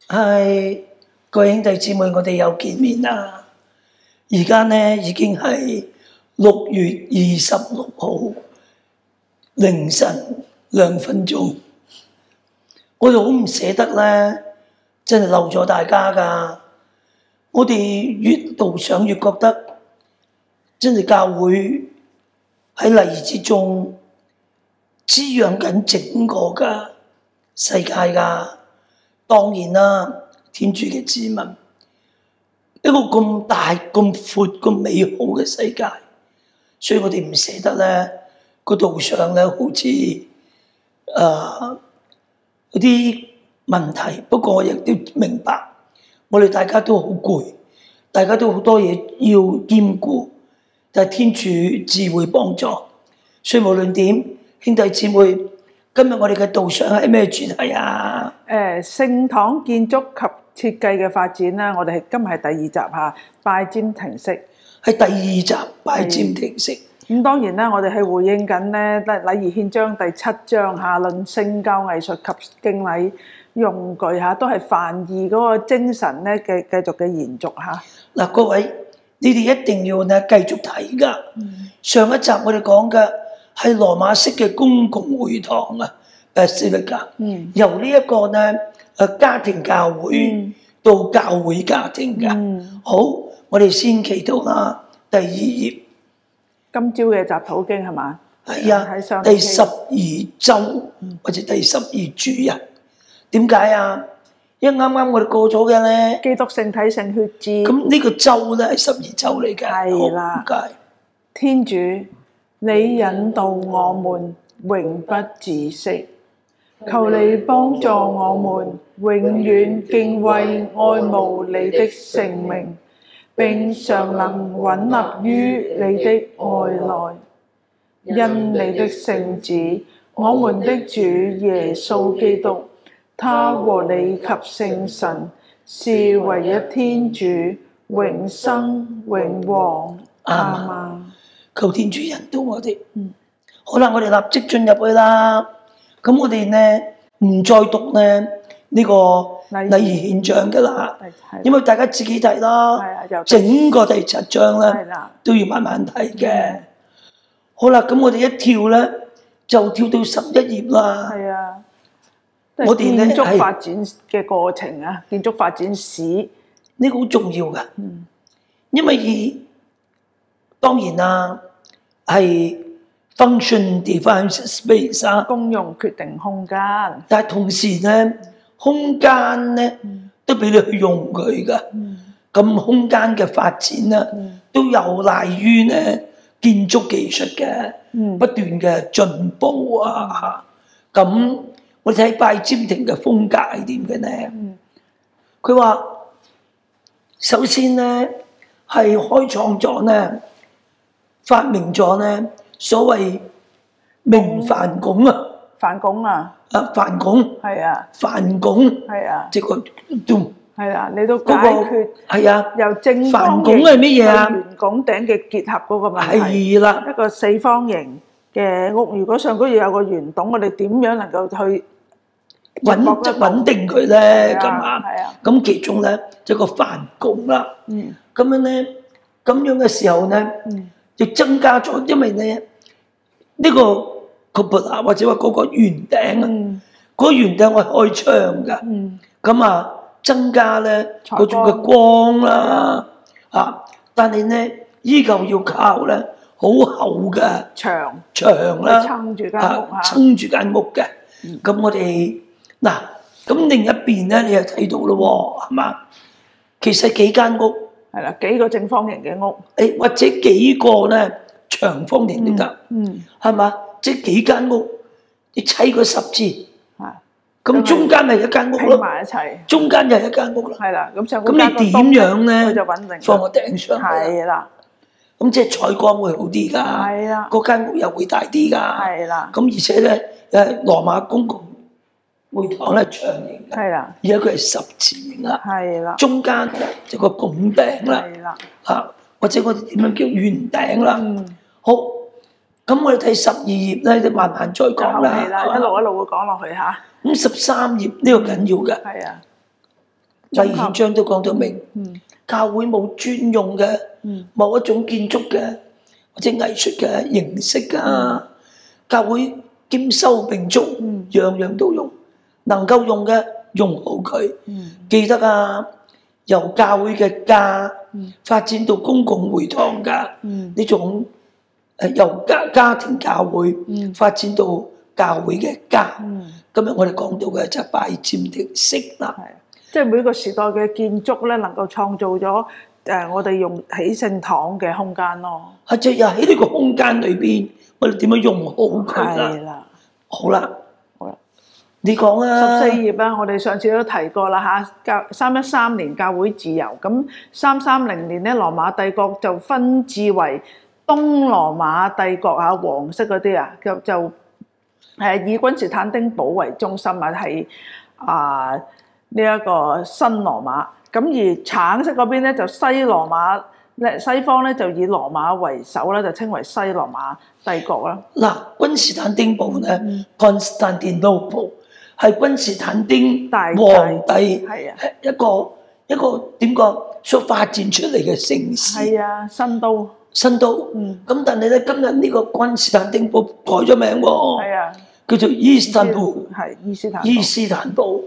係各位兄弟姊妹，我哋又見面啦！而家呢已經係6月26號凌晨2分鐘，我哋好唔捨得咧，真係漏咗大家㗎。我哋越度想越覺得，真係教會喺禮儀之中滋養緊整個嘅世界㗎。當然啦，天主嘅子民，一個咁大、咁闊、咁美好嘅世界，所以我哋唔捨得咧，個道上咧好似有啲問題。不過我亦都明白，我哋大家都好攰，大家都好多嘢要兼顧，但係天主自會幫助。所以無論點，兄弟姊妹，今日我哋嘅導賞係咩主題啊？聖堂建築及設計嘅發展啦，我哋今日係第2集嚇，拜占庭式係第2集拜占庭式。咁當然啦，我哋係回應緊咧禮儀憲章第7章下論聖教藝術及敬禮用具嚇，都係梵二嗰個精神咧嘅繼續嘅延續嚇。嗱，各位，你哋一定要咧繼續睇㗎。上一集我哋講嘅係羅馬式嘅公共會堂啊，Basilica。由呢一個咧家庭教會到教會家庭㗎。好，我哋先祈禱啦。第2頁，今朝嘅集禱經係嘛？係啊，第12週或者第12主日。點解啊？因為啱啱我哋過咗嘅咧，基督聖體聖血節。咁呢個週咧係12週嚟嘅。係啦。點解？天主，你引導我們永不止息，求你幫助我們永遠敬畏愛慕你的聖名，並常能穩立於你的愛內。因你的聖子，我們的主耶穌基督，他和你及聖神是唯一天主，永生永王。阿們。求天主引導我哋。好啦，我哋立即進入去啦。咁我哋咧唔再讀咧呢個禮儀憲章㗎啦，因為大家自己睇啦。整個第7章咧都要慢慢睇嘅。好啦，咁我哋一跳咧就跳到11頁啦。係啊，我哋建築發展嘅過程啊，建築發展史呢個好重要㗎。因為當然啦，係 function defines space 啊，公用決定空間。但係同時咧，空間咧都俾你去用佢㗎。咁空間嘅發展咧，都有賴於咧建築技術嘅不斷嘅進步啊。咁我哋睇拜占庭嘅風格係點嘅咧？佢話首先咧係開創咗咧。發明咗咧所謂明梵拱啊，梵拱啊，梵拱係啊，梵拱係啊，即個都係啊，你都解決係啊，由正梵拱係乜嘢啊？圓拱頂嘅結合嗰個問題係啦，一個四方形嘅屋，如果上高要有個圓洞，我哋點樣能夠去穩定佢咧？咁啊，係啊，咁其中咧就個梵拱啦。咁樣咧，咁樣嘅時候咧。亦增加咗，因為咧呢個 cupola 或者話嗰個圓頂啊，嗰個圓頂係開窗㗎，咁啊增加咧嗰種嘅光啦，但係咧依舊要靠咧好厚嘅牆啦，撐住間屋嘅。咁我哋嗱，咁另一邊咧你又睇到咯喎，係嘛？其實幾間屋。係啦，幾個正方形嘅屋，或者幾個咧長方形都得，係嘛？即係幾間屋，你砌個10字，咁中間咪一間屋咯，埋一齊，中間又係一間屋啦。係啦，咁你點樣咧？就穩定放個頂上，係啦，咁即係採光會好啲㗎，係啦，嗰間屋又會大啲㗎，係啦。咁而且咧羅馬公共會堂咧長形嘅，係啦，而家佢係10字形啦，係啦，中間就個拱頂啦，係啦，或者我哋點樣叫圓頂啦。好，咁我哋睇12頁咧，就慢慢再講啦，一路會講落去嚇。咁13頁呢個緊要嘅，係啊，第二章都講到明，教會冇專用嘅某一種建築嘅或者藝術嘅形式啊，教會兼收並足，樣樣都用，能夠用嘅用好佢。記得啊，由教會嘅家發展到公共會堂㗎呢種由家庭教會發展到教會嘅家。今日我哋講到嘅就係拜占庭式啦，即係每個時代嘅建築咧，能夠創造咗我哋用起聖堂嘅空間咯。即係又喺呢個空間裏邊，我哋點樣用好佢啦？好啦，你講啊。14頁啊，我哋上次都提過啦嚇。313年教會自由，咁330年咧，羅馬帝國就分治為東羅馬帝國啊，黃色嗰啲啊，就以君士坦丁堡為中心啊，係呢一個新羅馬。咁而橙色嗰邊咧就西羅馬咧，西方咧就以羅馬為首咧，就稱為西羅馬帝國啦。嗱，君士坦丁堡咧 ，Constantinople 係君士坦丁皇帝一個點講所發展出嚟嘅城市。係啊，新都。咁但係咧，今日呢個君士坦丁堡改咗名喎。係啊，叫做伊斯坦堡。係伊斯坦堡。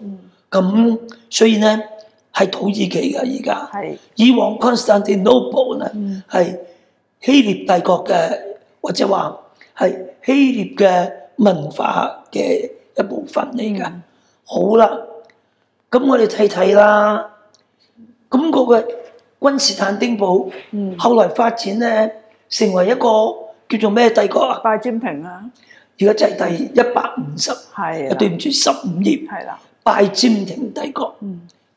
咁所以咧係土耳其嘅而家。係。以往 Constantinople 咧係希臘帝國嘅，或者話係希臘嘅文化嘅一部分嚟㗎。好啦，咁我哋睇睇啦。咁嗰個君士坦丁堡後來發展咧，成為一個叫做咩帝國啊？拜占庭啊！而家就係第150，係對唔住15頁。係啦，拜占庭帝國。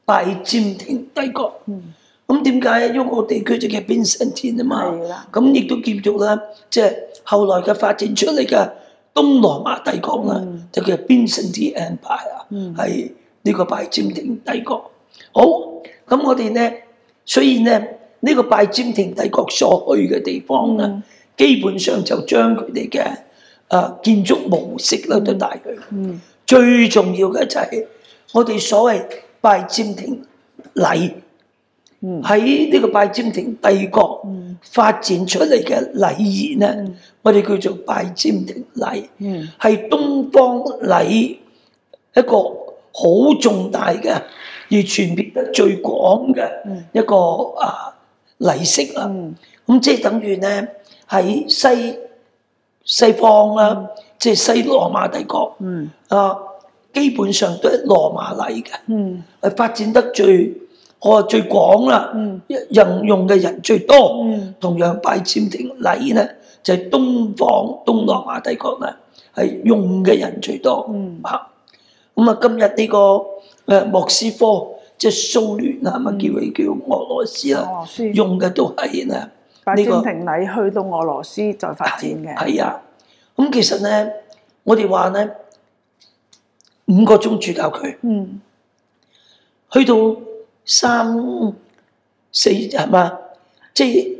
拜占庭帝國。咁點解？因為個地區就叫 Byzantine 啊嘛。係啦。咁亦都叫做咧，即係後來嘅發展出嚟嘅東羅馬帝國啦，就叫 Byzantine Empire，係呢個拜占庭帝國。好，咁我哋咧。所以咧，呢個拜占庭帝國所去嘅地方咧，基本上就將佢哋嘅建築模式咧都帶去。最重要嘅就係我哋所謂拜占庭禮，喺呢個拜占庭帝國發展出嚟嘅禮儀咧，我哋叫做拜占庭禮，係東方禮一個好重大嘅。而傳遍得最廣嘅一個禮式啦，咁即係等於咧喺西方啦，即係西羅馬帝國，基本上都係羅馬禮嘅，係發展得最廣啦，人用嘅人最多。同樣拜占庭禮咧，就係東羅馬帝國咧係用嘅人最多。咁今日呢個莫斯科即係蘇聯啊，咪叫俄羅斯啦，用嘅都係咧拜占庭禮去到俄羅斯再發展嘅。係啊，咁其實咧，我哋話咧5個宗主教區，去到3、4係嘛，即係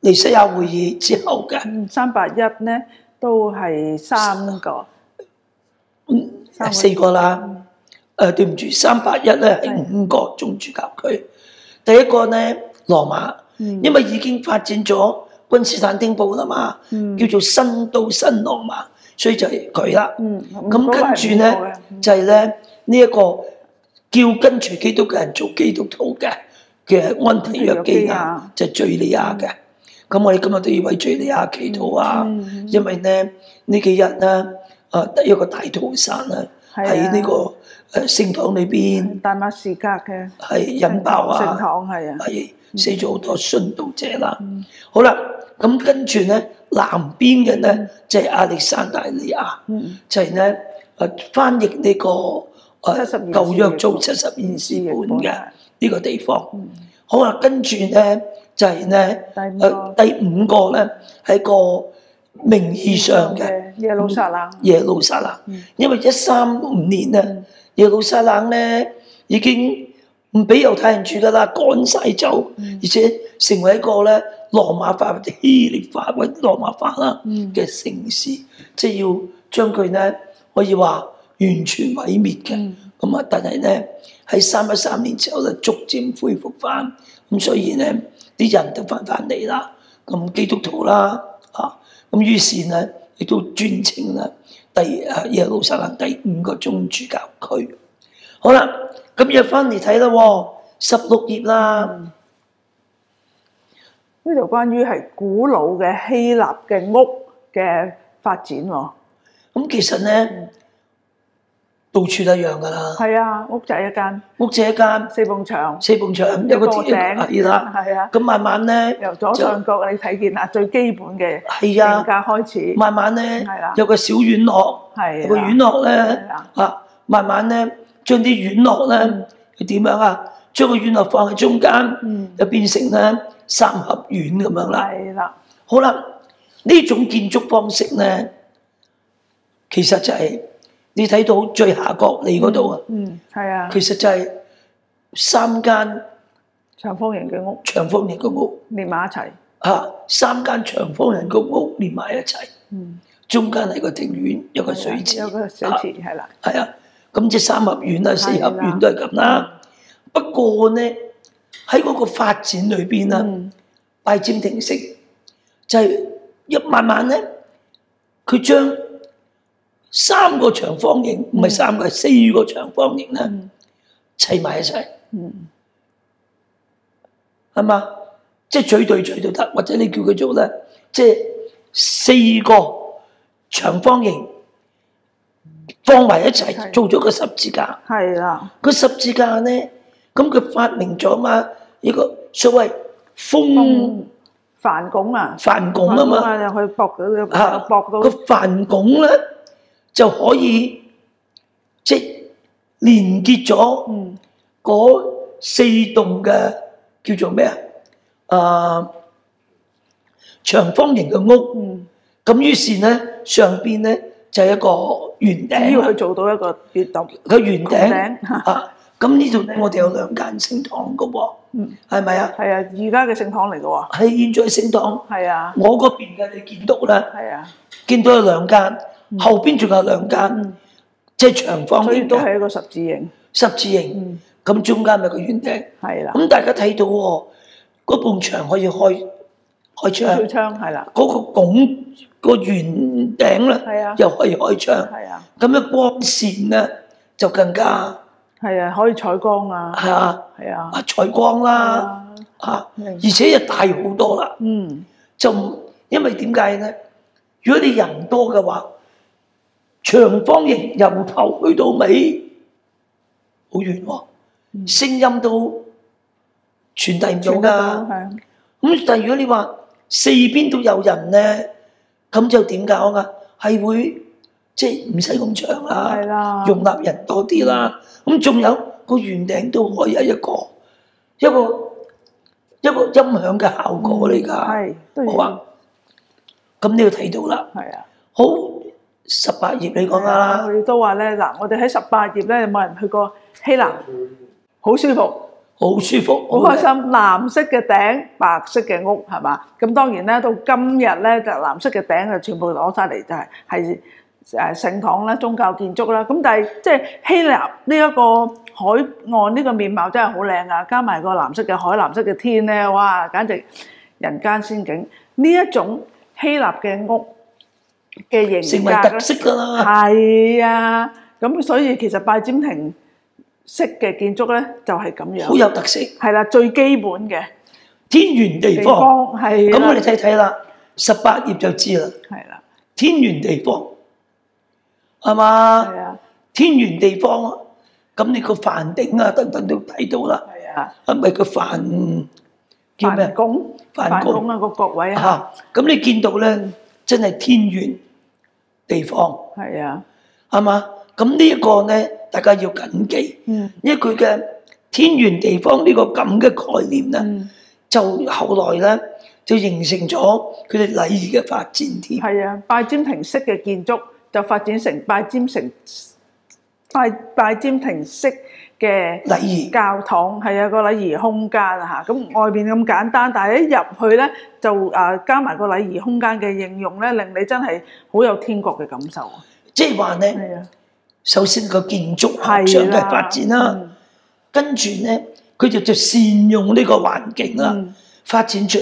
尼西亞會議之後嘅381咧都係3個。4個啦，對唔住，381咧係5個宗主教區。第一個咧羅馬，因為已經發展咗君士坦丁堡啦嘛，叫做新都新羅馬，所以就係佢啦。咁跟住咧就係咧呢一個叫跟隨基督嘅人做基督徒嘅安提約基亞，就係敘利亞嘅。咁我哋今日都要為敘利亞祈禱啊，因為咧呢幾日咧。得一個大屠殺啊！喺呢個聖堂裏邊，大馬士革嘅係引爆啊！聖堂係啊，係死咗好多殉道者啦。好啦，咁跟住咧南邊嘅咧就係亞歷山大利亞，就係咧翻譯呢個舊約做72士本嘅呢個地方。好啦，跟住咧就係咧第5個咧係個名義上嘅耶路撒冷，因為135年咧，耶路撒冷咧已經唔俾猶太人住噶啦，趕晒走，而且成為一個咧羅馬化或者希臘化或者羅馬化啦嘅城市，即係要將佢咧可以話完全毀滅嘅。咁啊，但係咧喺313年之後咧，逐漸恢復翻，咁所以咧啲人都翻嚟啦，咁基督徒啦咁於是咧亦都尊稱啦耶路撒冷第5個宗主教區。好啦，咁又翻嚟睇啦，16頁啦。呢度關於係古老嘅希臘嘅屋嘅發展喎。咁其實咧，到處都一樣噶啦。係啊，屋仔一間，屋仔一間4埲牆，有個頂，係啦。係啊。咁慢慢咧，由左上角你睇見啦，最基本嘅係啊定價開始。慢慢咧係啦，有個小院落，係有個院落咧係慢慢咧將啲院落咧佢點樣啊？將個院落放喺中間，就變成咧3合院咁樣啦。係啦，好啦，呢種建築方式咧，其實就係你睇到最下角你嗰度啊，係啊，其實就係3間長方形嘅屋，長方形嘅屋連埋一齊。 3間長方形嘅屋連埋一齊，中間係個庭院，有個水池，有個水池係啦。係啊，咁即係3合院啊、4合院都係咁啦。不過咧喺嗰個發展裏邊啦，拜占庭式就係慢慢咧，佢將3個長方形，唔係3個，係4個長方形咧砌埋一齊，係嘛？即係嘴對嘴都得，或者你叫佢做咧，即係4個長方形放埋一齊，做咗個十字架。係啦，個十字架咧，咁佢發明咗嘛？呢個所謂風帆拱啊，帆拱啊嘛，又去駁到駁到個帆拱咧就可以即係連結咗嗰4棟嘅叫做咩啊？長方形嘅屋，咁於是咧上邊咧就係一個圓頂，只要佢做到一個圓頂，個圓頂咁呢度咧我哋有2間聖堂嘅喎，係咪啊？係啊，而家嘅聖堂嚟嘅喎。係現在聖堂。係啊，我嗰邊嘅你見到啦，係啊，見到有2間，後邊仲有2間，即係長方形嘅，所以都係一個十字形。十字形，咁中間咪個圓頂。係啦，咁大家睇到喎，嗰埲牆可以開窗，窗係啦，嗰個拱個圓頂咧，又可以開窗，係啊，咁樣光線咧就更加係啊，可以採光啊，係啊，採光啦，而且又大好多啦，就因為點解咧？如果你人多嘅話，長方形由頭去到尾好遠喎，聲音都傳遞唔到㗎。咁但係如果你話4邊都有人咧，咁就點搞啊？係會即係唔使咁長啦，容納人多啲啦。咁仲有個圓頂都可以係一個音響嘅效果嚟㗎。好啊，咁你要睇到啦。係啊，好18頁你講下啦。我哋都話咧，嗱，我哋喺18頁咧，有冇人去過希臘？好舒服。好舒服，好開心。藍色嘅頂，白色嘅屋，係嘛？咁當然咧，到今日咧就藍色嘅頂就全部攞晒嚟，就係聖堂啦、宗教建築啦。咁但係即係希臘呢一個海岸呢個面貌真係好靚啊！加埋個藍色嘅海、藍色嘅天咧，哇！簡直人間仙境。呢一種希臘嘅屋嘅形格成為特色㗎啦。係啊，咁所以其實拜占庭式嘅建築咧就係咁樣，好有特色，係啦，最基本嘅天圓地方，係咁我哋睇睇啦，18頁就知啦，係啦，天圓地方，係嘛？係啊，天圓地方，咁你個帆頂啊等等都睇到啦，係啊，係咪個帆叫咩？拱，帆拱啊個角位嚇，咁你見到咧，真係天圓地方，係啊，係嘛？咁呢一個咧。大家要緊記，因為佢嘅天圓地方呢個咁嘅概念咧，就後來咧就形成咗佢哋禮儀嘅發展添。係啊，拜占庭式嘅建築就發展成拜占庭式嘅禮儀教堂，係啊，個禮儀空間啊嚇。咁外邊咁簡單，但係一入去咧就加埋個禮儀空間嘅應用咧，令你真係好有天國嘅感受。即係話咧。首先個建築學上嘅發展啦，跟住咧佢就善用呢個環境啦，發展出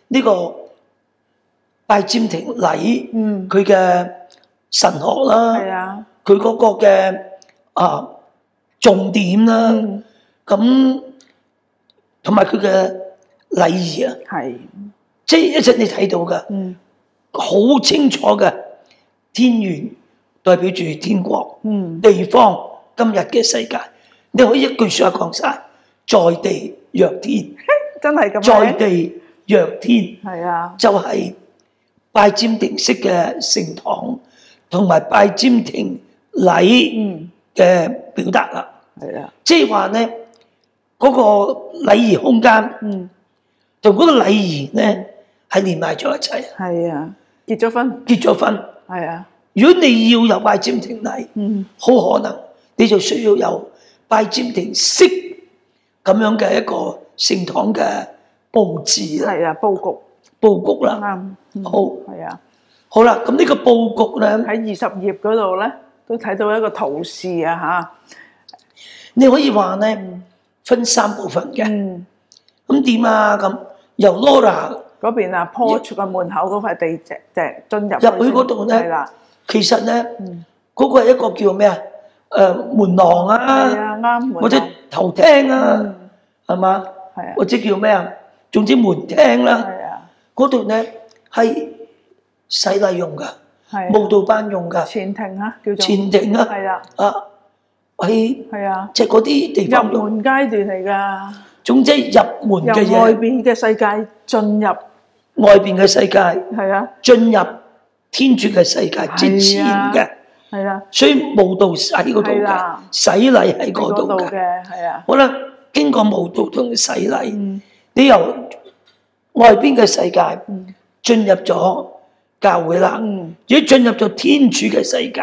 呢個拜占庭禮，佢嘅神學啦，佢嗰個嘅重點啦，咁同埋佢嘅禮儀啊，即係一陣你睇到嘅，好清楚嘅天元代表住天國，地方今日嘅世界，你可以一句説話講晒：在地若天，真係咁。在地若天，就係、是、拜占庭式嘅聖堂，同埋拜占庭禮嘅表達啦。即係話咧，嗰、那個禮儀空間，同嗰個禮儀咧係連埋咗一齊。結咗婚。如果你要有拜占庭禮，好可能你就需要有拜占庭式咁樣嘅一個聖堂嘅佈置啦。佈局啦。好啦，咁呢個佈局咧喺20頁嗰度咧，都睇到一個圖示啊嚇。你可以話咧分3部分嘅。咁點啊？咁由 Laura 嗰邊啊 porch 嘅門口嗰塊地進入去嗰度咧，其實咧嗰個係一個叫咩啊？門廊啊，或者頭廳啊，係嘛？或者叫咩啊？總之門廳啦。嗰度咧係洗禮用噶，慕道班用噶。前庭啊，叫做前庭啊。喺即係嗰啲地方入門階段嚟㗎。總之入門嘅嘢，由外邊嘅世界進入外邊嘅世界，進入天主嘅世界之前嘅，所以慕道喺嗰度嘅，洗禮喺嗰度嘅，好啦，經過慕道同洗禮，你由外邊嘅世界進入咗教會啦，如果進入咗天主嘅世界，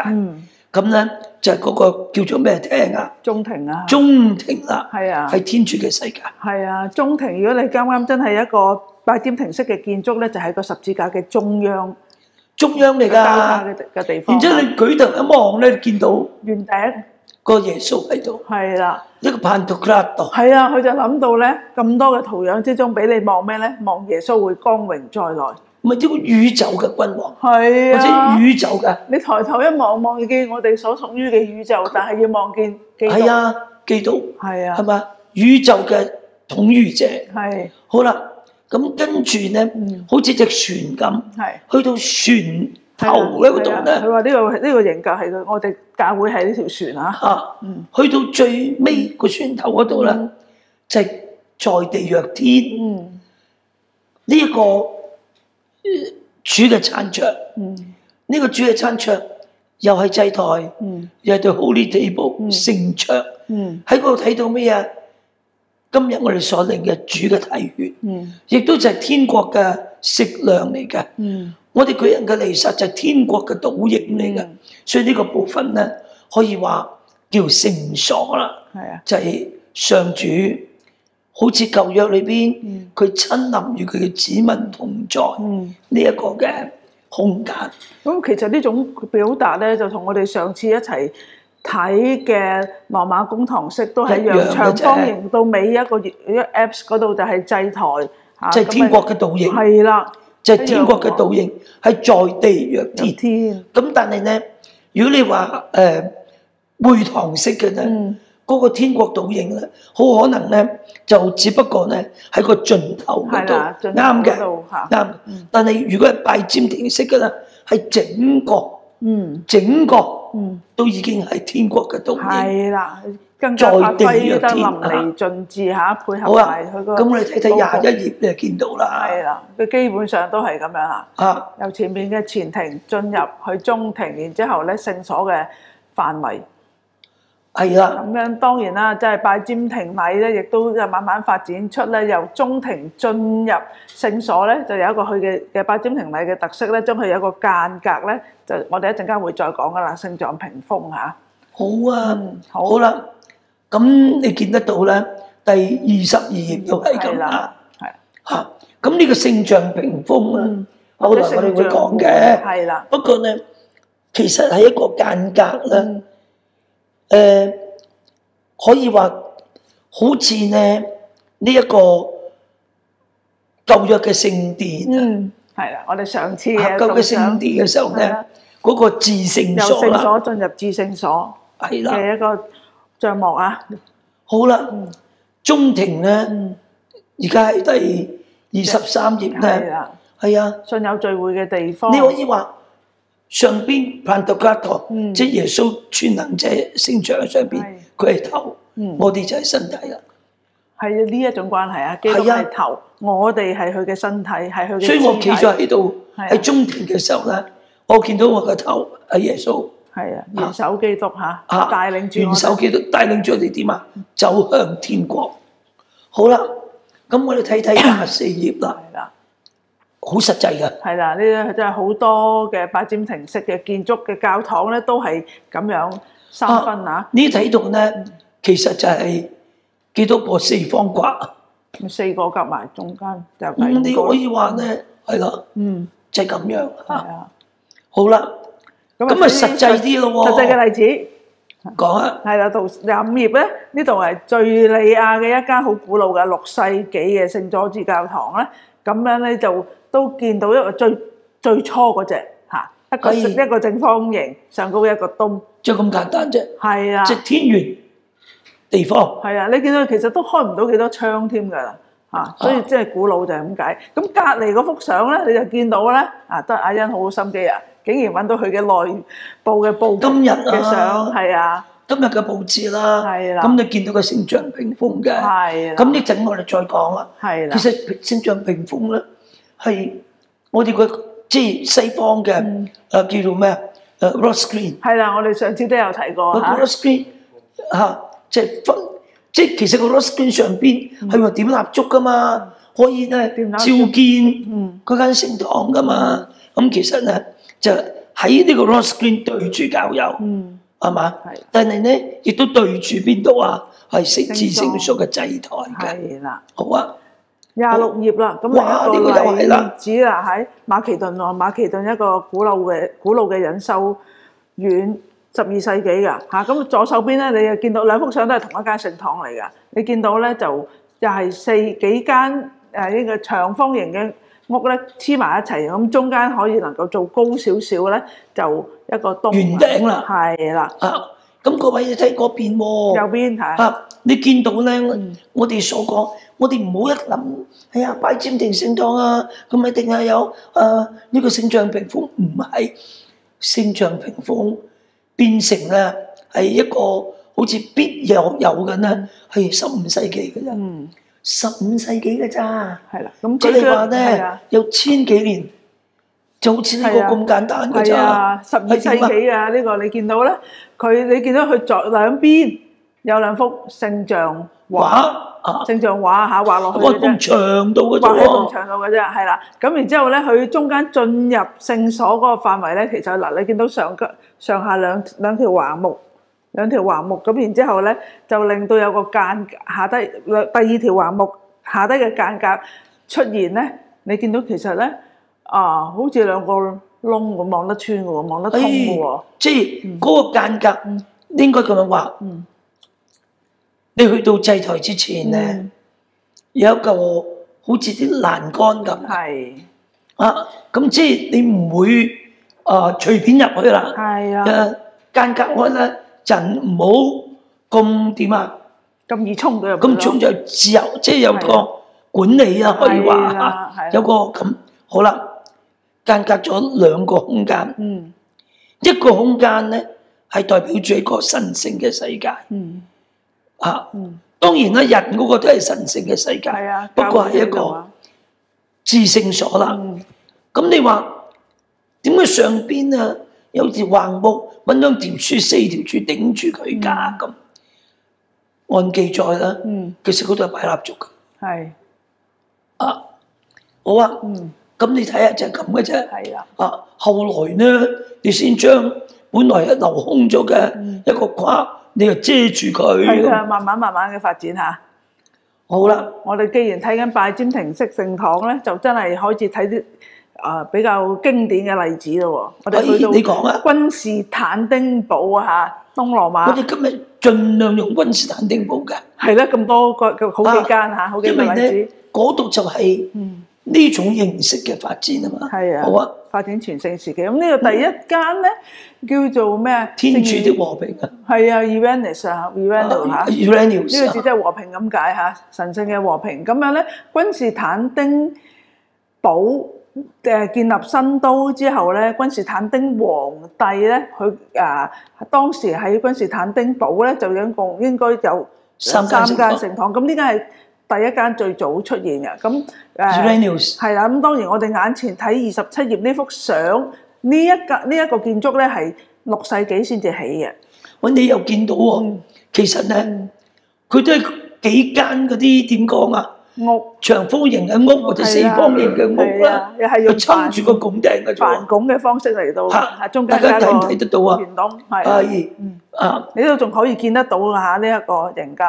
咁咧就係嗰個叫做咩廳啊？中庭啊！中庭啦，係天主嘅世界。中庭。如果你啱啱真係一個拜占庭式嘅建築咧，就係個十字架嘅中央嚟㗎。交叉嘅地方。然之後你舉頭一望咧，見到圓頂個耶穌喺度。一個潘托克拉度。佢就諗到咧，咁多嘅圖樣之中，俾你望咩咧？望耶穌會光榮再來。咪呢個宇宙嘅君王，或者宇宙嘅。你抬頭一望，望見我哋所屬於嘅宇宙，但係要望見基督。基督。係嘛？宇宙嘅統御者。好啦，咁跟住咧，好似隻船咁，去到船頭嗰度咧。佢話呢個形格係我哋教會係呢條船啊。去到最尾個船頭嗰度咧，就係在地若天。呢一個主嘅餐桌，呢個主嘅餐桌又係祭台，又係對 Holy Table 聖桌，喺嗰度睇到咩啊？今日我哋所領嘅主嘅體血，亦都就係天國嘅食糧嚟嘅。我哋舉人嘅彌撒就係天國嘅倒影嚟嘅，所以呢個部分咧可以話叫聖所啦，就係上主。好似舊約裏邊，佢親臨與佢嘅子民同在呢一個嘅空間。咁其實呢種表達咧，就同我哋上次一齊睇嘅羅馬公堂式都係一樣，長方形到尾一個 Apps 嗰度就係祭台，即係天國嘅倒影。係啦，就係天國嘅倒影，係在地若天。咁但係咧，如果你話會堂式嘅咧。嗰個天國倒影咧，好可能咧就只不過咧喺個盡頭嗰度，啱嘅，啱。但係如果係拜占庭式嘅咧，係整個都已經係天國嘅倒影。係啦，更加發揮得淋漓盡致嚇，配合埋佢個。咁我哋睇睇21頁，你就見到啦。係啦，佢基本上都係咁樣嚇。由前面嘅前庭進入去中庭，然之後咧聖所嘅範圍。係啦，咁樣當然啦，即係拜占庭禮咧，亦都就慢慢發展出咧，由中庭進入聖所咧，就有一個佢嘅拜占庭禮嘅特色咧，將佢有一個間隔咧，就我哋一陣間會再講噶啦，聖像屏風嚇。好啊，好啦，咁你見得到咧，第22頁都係咁啦，係嚇。咁呢個聖像屏風啊，後來我哋會講嘅，係啦。不過咧，其實係一個間隔啦。可以話好似呢一個舊約嘅聖殿係啦，我哋上次舊約嘅聖殿嘅時候咧，嗰個至聖所啦，由聖所進入至聖所係啦嘅一個帳幕啊。好啦，中庭咧，而家係第23頁咧，係啊，信友聚會嘅地方。你可以話上邊 Pantocrator，即係耶穌全能者聖像上邊，佢係頭，我哋就係身體啦。係呢一種關係啊，基督係頭，我哋係佢嘅身體，係佢嘅肢體。所以我企咗喺度喺中庭嘅時候咧，我見到我個頭係耶穌。係啊，元首基督嚇，帶領住元首基督帶領住我哋點啊？走向天國。好啦，咁我哋睇睇24頁啦。係啦，好實際㗎。係啦，呢啲真係好多嘅拜占庭式嘅建築嘅教堂咧，都係咁樣三分啊。呢睇到咧，其實就係幾多個四方框？四個夾埋中間就你可以話咧，係啦，就係咁樣嚇。好啦。咁啊實際啲咯喎！實際嘅例子講啊，係啦，到25頁咧，呢度係敍利亞嘅一間好古老嘅6世紀嘅聖佐治教堂咧，咁樣咧就都見到一個最初嗰隻嚇，一個正方形，上高一個東，就咁簡單啫。係啊，即天圓地方。係啊，你見到其實都開唔到幾多窗添㗎啦嚇，所以即係古老就係咁解。咁隔離嗰幅相咧，你就見到咧得阿欣好心機啊！竟然揾到佢嘅內部嘅佈局嘅相，係啊，今日嘅佈置啦，係啦，咁你見到個聖像屏風嘅，係啦，咁呢陣我哋再講啦，係啦，其實聖像屏風咧係我哋個即係西方嘅叫做咩？rose screen，係啦，我哋上次都有提過嚇 rose screen 嚇，即係其實個 rose screen 上邊係話點蠟燭噶嘛，可以咧照見嗰間聖堂噶嘛，咁其實咧。就喺呢個 rose screen 對住教友，係嘛？但係咧，亦都對住邊度啊？係至聖所嘅祭台嘅。係啦，好啊。26頁啦，咁另一個例子啦，喺馬其頓喎，馬其頓一個古老嘅隱修院，12世紀㗎嚇。咁左手邊咧，你又見到兩幅相都係同一間聖堂嚟㗎。你見到咧就又係幾間呢個長方形嘅屋咧黐埋一齊，咁中間可以能夠做高少少咧，就一個東圓頂啦，係啦。咁各位你睇嗰邊喎，右邊係你見到咧，我哋所講，我哋唔好一諗，哎呀拜占庭聖堂啊，咁一定係有呢個聖像屏風，唔係聖像屏風變成咧係一個好似必有嘅咧，係15世紀嘅啫。15世紀嘅咋，係啦，咁即係話咧有1000幾年，就好似呢個咁簡單嘅咋。12世紀啊，呢個你見到咧，你見到佢左兩邊有兩幅聖像畫，聖像畫嚇畫落去嘅啫，咁長度嘅啫，畫喺咁長度嘅啫，係啦。咁然之後咧，佢中間進入聖所嗰個範圍咧，其實嗱，你見到上下兩條橫木。咁然之後咧，就令到有個間下低第二條橫木下低嘅間隔出現咧。你見到其實咧好似兩個窿咁望得穿嘅喎，望得通嘅喎。即係嗰個間隔應該咁樣話。你去到祭台之前咧，有一嚿好似啲欄杆咁。係咁即係你唔會隨便入去啦。係啊，間隔開咧。人唔好咁點啊？咁易衝到入去咁衝就自由，即係有個管理啊，可以話有個咁好啦。間隔咗兩個空間，一個空間咧係代表住一個神聖嘅世界。當然啦，人嗰個都係神聖嘅世界，不過係一個至聖所啦。咁你話點解上邊啊？有條橫木揾兩條柱4條柱頂住佢㗎咁，按記載啦。其實嗰度係擺蠟燭嘅。係好啊。咁你睇下就係咁嘅啫。係啦。後來呢，你先將本來係留空咗嘅一個框，你又遮住佢。係啊，慢慢嘅發展嚇。好啦，我哋既然睇緊拜占庭式聖堂咧，就真係開始睇啲比較經典嘅例子咯喎。我哋去到你講啊，君士坦丁堡啊嚇，東羅我馬哋今日盡量用君士坦丁堡㗎，係啦，咁多個好幾間嚇，好幾因為個例咧子。嗰度就係呢種形式嘅發展啊嘛。係啊，好啊，發展全盛時期。咁呢個第一間咧叫做咩啊？天主的和平啊係啊 ，Uranus 啊 ，Uranus 嚇。呢，Uranus 個字即係和平咁解嚇，神聖嘅和平。咁樣咧，君士坦丁堡建立新都之後咧，君士坦丁皇帝咧，佢當時喺君士坦丁堡咧就共應該有三間間聖堂。咁呢間係第一間最早出現嘅。咁Uranus 係啦。咁當然我哋眼前睇27頁呢幅相，呢一個建築咧係6世紀先至起嘅。喂，你又見到喎，其實咧佢都係幾間嗰啲點講啊？屋長方形嘅屋或者四方形嘅屋啦，又係用撐住個拱頂嘅啫帆拱嘅方式嚟到，中間大家睇唔加個睇得到啊？圓窿，係啊，你都仲可以見得到嚇呢一個人格。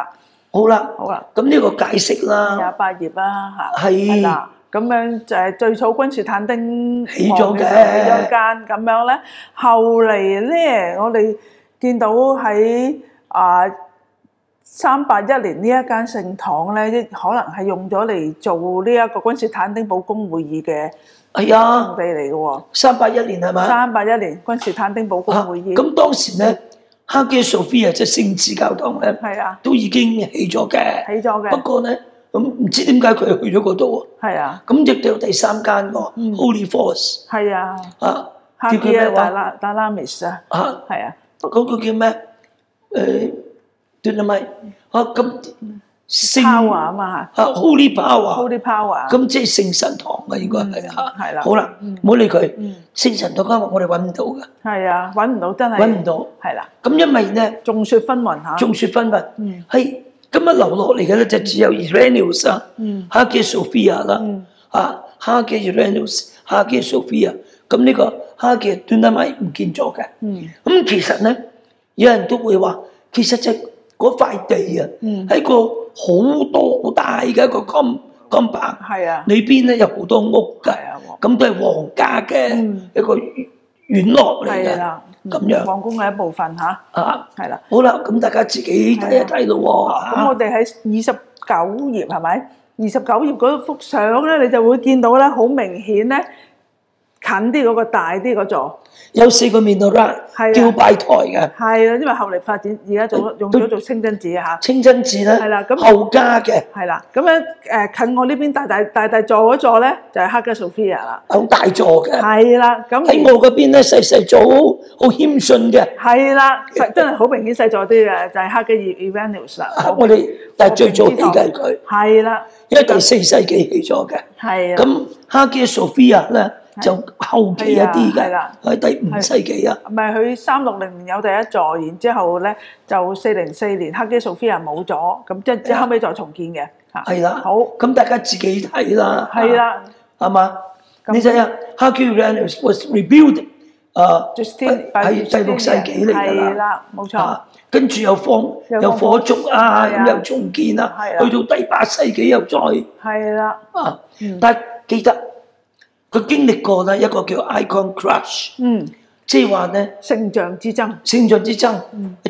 好啦，好啦，咁呢個解釋啦， 28頁啦嚇，係啦，咁樣就係最初君士坦丁起咗嘅起咗間咁樣咧，後嚟咧我哋見到喺381年呢一間聖堂咧，可能係用咗嚟做呢一個君士坦丁堡公會議嘅場地嚟嘅喎。381年係咪381年君士坦丁堡公會議。咁當時咧，哈基索菲亞即係聖子教堂咧，都已經起咗嘅。起咗嘅。不過咧，咁唔知點解佢去咗嗰度喎？係啊。咁亦都有第三間喎，Holy Force。係啊。叫佢咩話？達拉米斯啊。係啊。嗰個叫咩？斷啦咪咁聖 power 啊嘛嚇，Holy Power。Holy Power。咁即係聖神堂嘅應該係嚇。係啦。好啦，唔好理佢。聖神堂今日我哋揾唔到嘅。係啊，揾唔到真係。揾唔到。係啦。咁因為咧，眾說紛紜嚇。眾說紛紜。係今日留落嚟嘅咧就只有 Uranus 啊，哈基索菲亞啦，哈基 Uranus，哈基索菲亞。咁呢個哈基斷啦咪唔見咗嘅。咁其實咧，有人都會話，其實就嗰塊地啊，係一個好多好大嘅一個金棚，裏邊咧有好多屋㗎，咁都係皇家嘅一個院落嚟嘅，咁樣。皇宮嘅一部分嚇。係啦。好啦，咁大家自己睇一睇咯喎。咁我哋喺29頁係咪？29頁嗰幅相咧，你就會見到咧，好明顯咧，近啲嗰個大啲嗰座。有4個面度啦，叫拜台嘅。係啦，因為後嚟發展，而家用咗做清真寺嚇。清真寺咧，係啦，咁後加嘅。係啦，咁樣近我呢邊大座嗰座咧，就係哈基索菲亞啦。好大座嘅。係啦，咁喺我嗰邊咧細座，好謙遜嘅。係啦，真係好明顯細座啲嘅，就係哈基 Uranus 啦。我哋但係最早起計佢。係啦，因為第4世紀起咗嘅。係。咁哈基索菲亞咧，就後期一啲嘅，喺第5世紀啊。唔係佢360年有第一座，然之後咧就404年哈基索菲亞冇咗，咁即後尾再重建嘅。係啦。好，咁大家自己睇啦。係啦。係嘛？你睇下哈基 Uranus was rebuilt， 喺第6世紀嚟㗎啦。係啦，冇錯。跟住有火燭啊，咁又重建啦，去到第8世紀又再。係啦。但係記得。佢經歷過咧一個叫 Icon Crush，即係話咧聖像之爭，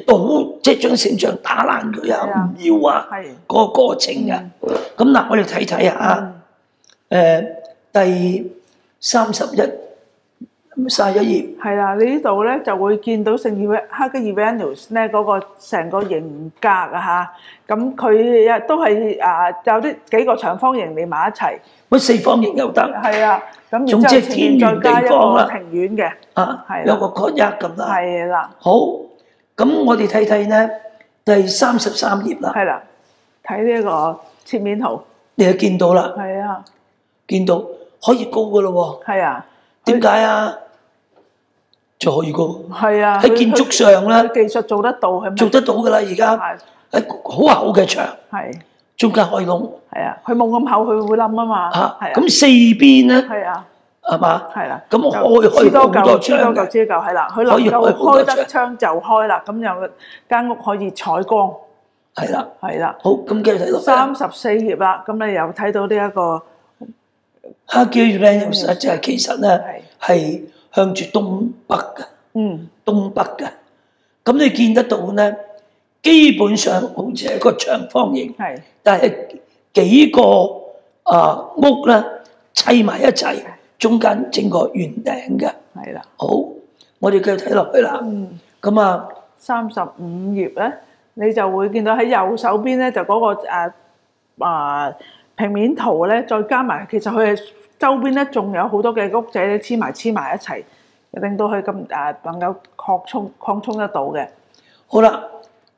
倒即係將聖像打爛佢啊，唔要啊，個過程嘅。咁嗱，我哋睇睇下，第31頁。係啦，你呢度咧就會見到聖哈基 Uranus 咧嗰個成個型格啊嚇，咁佢都係有幾個長方形連埋一齊。乜4方形又得？係啊，咁總之天圓地方啦，庭院嘅，有個 courtyard 咁啦。係啦。好，咁我哋睇睇咧，第33頁啦。係啦，睇呢一個切面圖，你就見到啦。係啊，見到可以高噶咯喎。係啊。點解啊？就可以高。係啊。喺建築上咧，技術做得到係咪？做得到噶啦，而家係好厚嘅牆。係。中間開窿。係啊，佢冇咁厚，佢會冧啊嘛。係啊。咁4邊咧？係啊。係嘛？係啦。咁開多多窗嘅。支嚿係啦，佢能夠開得窗就開啦，咁又間屋可以採光。係啦。係啦。好，咁繼續睇落。34頁啦，咁你又睇到呢一個哈基 Uranus 就係其實咧係向住東北嘅，東北嘅。咁你見得到咧，基本上好似係一個長方形，但係幾個屋咧砌埋一齊，中間整個圓頂嘅。係啦。好，我哋繼續睇落去啦。咁啊，35頁咧，你就會見到喺右手邊咧就嗰個平面圖咧，再加埋其實佢係周邊咧仲有好多嘅屋仔咧黐埋一齊，令到佢咁能夠擴充得到嘅。好啦，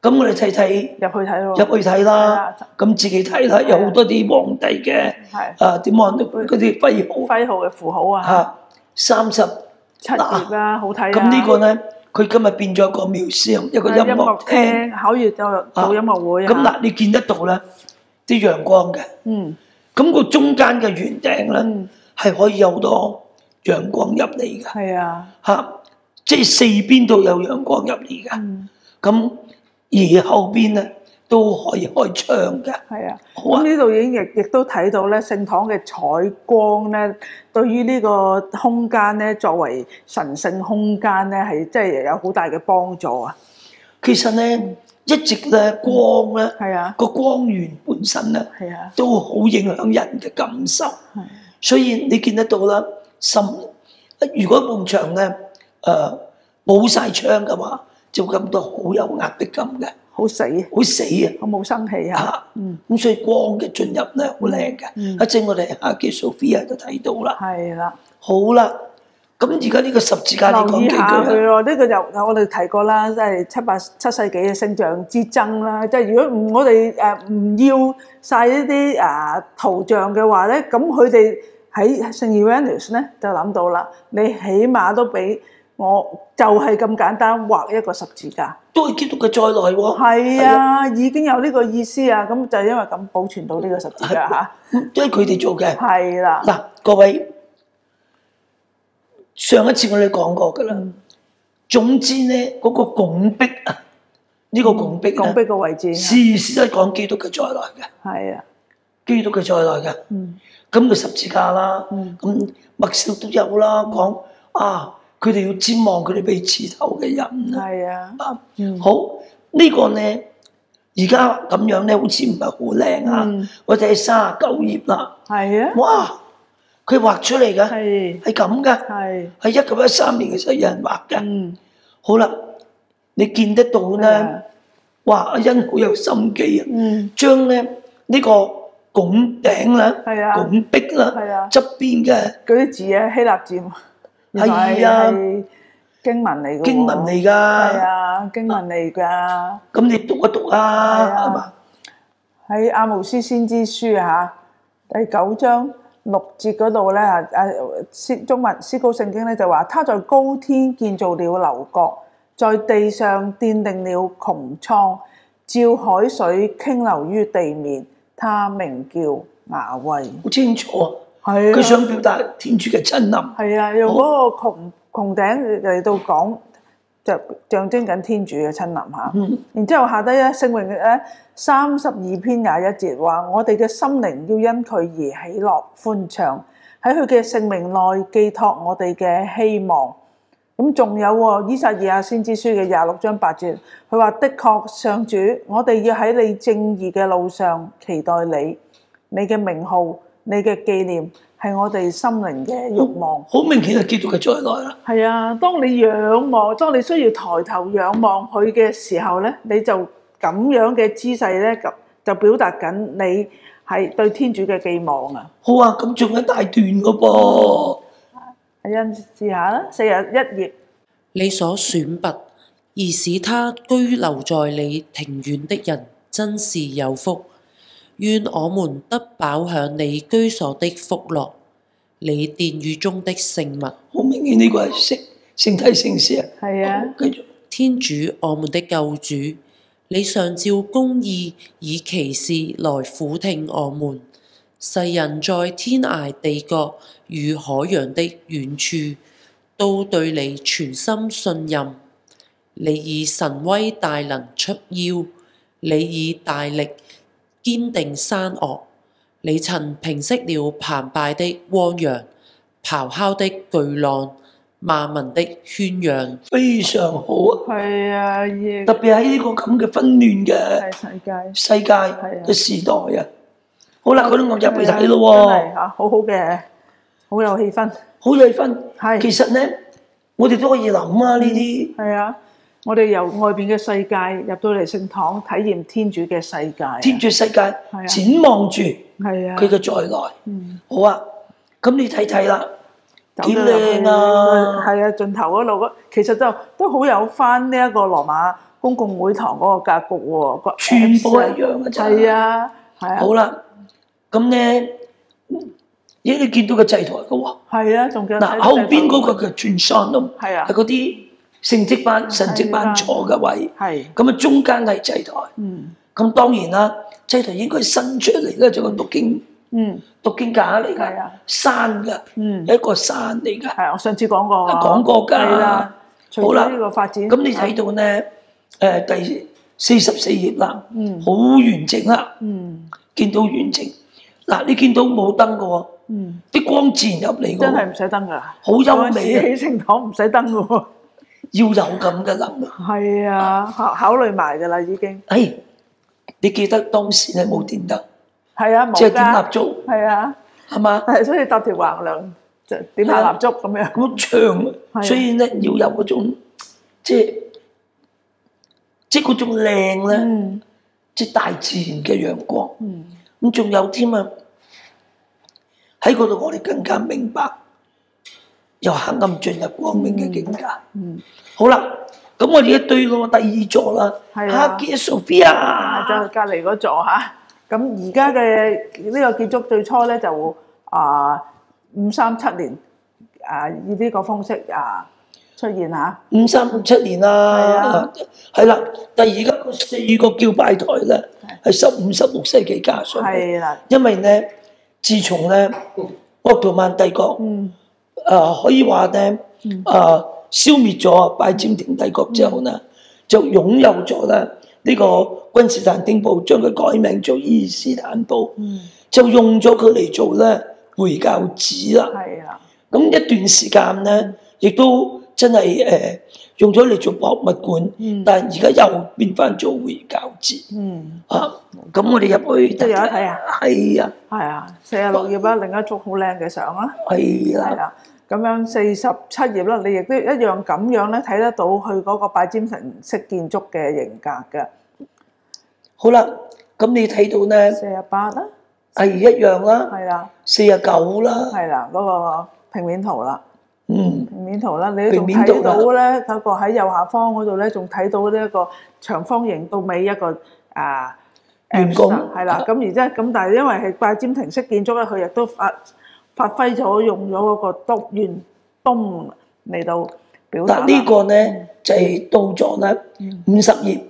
咁我哋睇入去睇咯，入去睇啦。咁自己睇啦，有好多啲皇帝嘅點講嗰啲徽號嘅符號啊。37頁啦，好睇啊。咁呢個咧，佢今日變咗一個廟一個音樂廳，考月就做音樂會。咁嗱，你見得到咧啲陽光嘅。咁個中間嘅圓頂咧，係可以有好多陽光入嚟嘅。係啊。即係四邊都有陽光入嚟嘅。咁而後邊咧都可以開窗嘅。係啊。咁呢度已經亦都睇到咧，聖堂嘅採光咧，對於呢個空間咧，作為神聖空間咧，係即係有好大嘅幫助啊。其實咧，一直咧光咧，個光源本身咧，都好影響人嘅感受。所以你見得到啦，如果埲牆咧冇晒窗嘅話，就感到好有壓迫感嘅，好死啊！好冇生氣啊！咁所以光嘅進入咧好靚嘅。一陣我哋阿基 Sophia 就睇到啦。係啦。好啦，咁而家呢個十字架你講幾句啊？留意下佢咯，呢個就我哋提過啦，即係7世紀嘅聖像之爭啦。即係如果我哋唔要晒呢啲圖像嘅話咧，咁佢哋喺聖 Uranus 咧就諗到啦，你起碼都俾我就係咁簡單畫一個十字架，都係基督嘅再來喎。係啊，已經有呢個意思啊。咁就因為咁保存到呢個十字架嚇，都係佢哋做嘅。係啦。嗱，各位，上一次我哋講過㗎啦。總之咧，嗰個拱壁啊，呢個拱壁嘅位置，時時都係講基督嘅再來嘅。係啊，基督嘅再來嘅。咁個十字架啦，咁麥少都有啦，講佢哋要瞻望佢哋被刺透嘅人啊。係啊。好，呢個咧而家咁樣咧，好似唔係好靚啊。我哋係39頁啦。係啊。哇！佢畫出嚟嘅係咁嘅，係1913年嘅時候有人畫嘅。好啦，你見得到咧？哇！阿欣好有心機啊，將咧呢個拱頂啦、拱壁啦、側邊嘅嗰啲字啊，希臘字。係啊，經文嚟㗎。經文嚟㗎。係啊，經文嚟㗎。咁你讀一讀啊，係嘛？喺阿毛斯先知書第9章6節嗰度咧，中文思高聖經咧就話：他在高天建造了樓閣，在地上奠定了穹蒼，照海水傾流於地面。他名叫雅威。好清楚啊！係啊，佢想表達天主嘅親臨。係啊，用嗰個穹頂嚟到講，就象徵緊天主嘅親臨嚇。然之後下低咧，聖詠咧32篇21節話：我哋嘅心靈要因佢而喜樂歡暢，喺佢嘅聖名內寄託我哋嘅希望。咁仲有喎，依撒意亞先知書嘅26章8節，佢話：的確，上主，我哋要喺你正義嘅路上期待你，你嘅名號。你嘅紀念係我哋心靈嘅慾望，好明顯係基督嘅再來啦。係啊，當你仰望，當你需要抬頭仰望佢嘅時候咧，你就咁樣嘅姿勢咧，就表達緊你係對天主嘅寄望啊。好啊，咁仲有一大段嘅噃。阿欣試下啦，41頁。你所選拔而使他居留在你庭院的人，真是有福。願我們得飽享你居所的福樂，你殿宇中的聖物。好明顯呢個係聖體聖事啊！係啊，繼續。天主，我們的救主，你常照公義以奇事來俯聽我們。世人在天涯地角與海洋的遠處，都對你全心信任。你以神威大能出腰，你以大力堅定山岳，你曾平息了澎湃的汪洋，咆哮的巨浪，萬民的喧嚷。非常好啊！係啊，亦特別喺呢個咁嘅紛亂嘅係世界。世界嘅時代啊！好啦，嗰啲我入去睇咯真喎，係嚇，好好嘅，好有氣氛。好有氣氛。係其實咧，我哋都可以諗啊，呢啲係啊，我哋由外邊嘅世界入到嚟聖堂，體驗天主嘅世界。天主世界啊展望住係啊，佢嘅再來。好啊，咁你睇睇啦，幾走咗入去靚啊！係啊，盡頭嗰度其實都好有翻呢一個羅馬公共會堂嗰個格局喎，個全部一樣嘅咋。係啊，係啊，好啦，咁咧，咦？你見到個祭台嘅喎？係啊，仲有嗱，後邊嗰個嘅轉雙咯，係啊係嗰啲聖職班、神職班坐嘅位，係咁啊中間係祭台，咁當然啦，祭台應該伸出嚟咧，就個讀經架嚟㗎係啊，山㗎，一個山嚟㗎，係我上次講過啊，講過㗎，係啦，好啦，呢個發展，咁你睇到咧，第44頁啦，好完整啦，見到完整，嗱你見到冇燈嘅喎。啲光自然入嚟嘅喎，真係唔使燈㗎，好優美啊！喺聖堂唔使燈㗎喎，要有咁嘅能力。係啊，考慮埋㗎啦已經。誒，你記得當時咧冇電燈，係啊，即係點蠟燭，係啊，係嘛？係所以搭條橫梁就點下蠟燭咁樣。咁長，所以咧要有嗰種即係嗰種靚咧，即係大自然嘅陽光。咁仲有添啊！喺嗰度我哋更加明白，由黑暗進入光明嘅境界。好啦，咁我哋一對個第二座啦，哈基索菲亞，就係隔離嗰座嚇。咁而家嘅呢個建築最初咧就537年以呢個方式出現嚇。5357年啦，係啦。但係而家4個叫拜台咧係15、16世紀加上去，係啦，因為咧。自從咧鄂圖曼帝國，可以話咧，消滅咗拜占庭帝國之後咧，就擁有咗咧呢個君士坦丁堡，將佢改名做伊斯坦堡，就用咗佢嚟做咧回教寺啦。係啦，咁一段時間咧，亦都真係用咗嚟做博物館，但係而家又變翻做回教寺。咁我哋入去都有得睇啊！係啊，係啊，46頁啦，另一幅好靚嘅相啦。係係啦，咁樣47頁啦，你亦都一樣咁樣咧睇得到佢嗰個拜占庭式建築嘅型格嘅。好啦，咁你睇到咧48啦，係一樣啦，係啦49啦，係啦，嗰個平面圖啦。平面圖啦，你仲平面圖睇到咧嗰個喺右下方嗰度咧，仲睇到呢一個長方形到尾一個圓拱係啦。咁而家咁，但係因為係拜占庭式建築咧，佢亦都發揮咗用咗嗰個圓東嚟到表達。嗱呢個咧就係到咗咧50頁，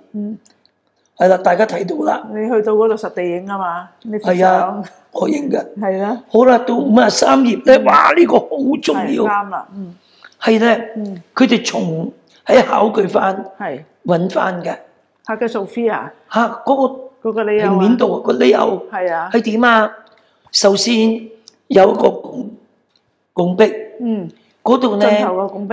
係啦，大家睇到啦。你去到嗰度實地影啊嘛？係啊，我影嘅。係啦。好啦，到53頁咧，哇！呢個好重要。啱啦，係咧，佢哋從喺考據翻，係揾翻嘅。哈基索菲亞嚇，嗰個理由平面度個理由係啊，係點啊？首先有一個拱壁，嗰度咧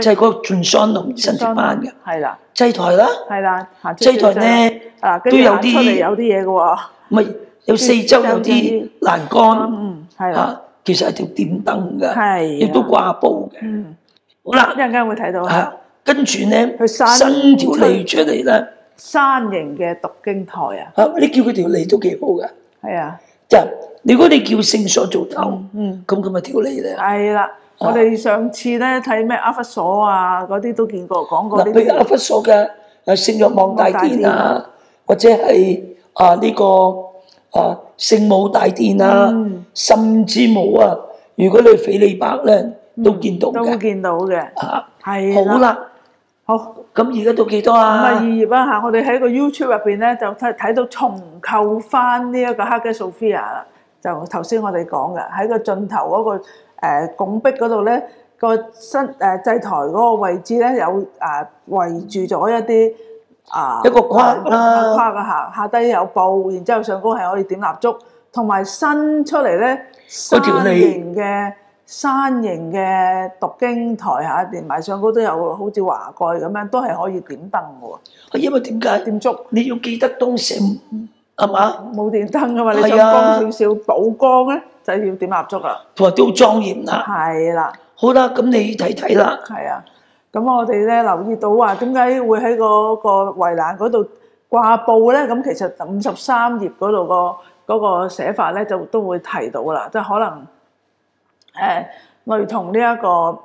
就係個全雙龍神職班嘅，係啦，祭台啦，係啦，祭台咧都有啲嘢嘅喎，咪有四周有啲欄杆，係啦，其實係條點燈嘅，係亦都掛布嘅，好啦，一陣間會睇到，跟住咧佢伸條脷出嚟咧，山形嘅讀經台啊，你叫佢條脷都幾好嘅，係啊，就如果你叫聖所做頭，咁咪條脷咧，係啦。我哋上次咧睇咩阿弗所啊，嗰啲都見過講過呢啲。譬如阿弗所嘅聖若望大殿啊，或者係呢個聖母大殿啊，甚至冇啊，如果你去腓利伯咧，都見到嘅。都見到嘅。係好啦，好。咁而家到幾多啊52頁啦嚇，我哋喺個 YouTube 入邊咧就睇到重構翻呢一個哈基索菲亞啦，就頭先我哋講嘅喺個盡頭嗰個。拱壁嗰度咧，個祭台嗰個位置咧有圍住咗一啲一個框啦，框下低有布，然之後上高係可以點蠟燭，同埋伸出嚟咧嗰條脷山形嘅讀經台嚇，連埋上高都有好似華蓋咁樣，都係可以點燈嘅喎。因為點解？點燭？你要記得當時係嘛？冇電燈噶嘛，你係想啊光少少補光咧，就要點蠟燭啦。同埋都好莊嚴啦。係啦，好啦，咁你睇睇啦。係啊。咁我哋咧留意到話，點解會喺嗰個圍欄嗰度掛布咧？咁其實53頁嗰度嗰個寫法咧，就都會提到啦，即係可能類同呢一個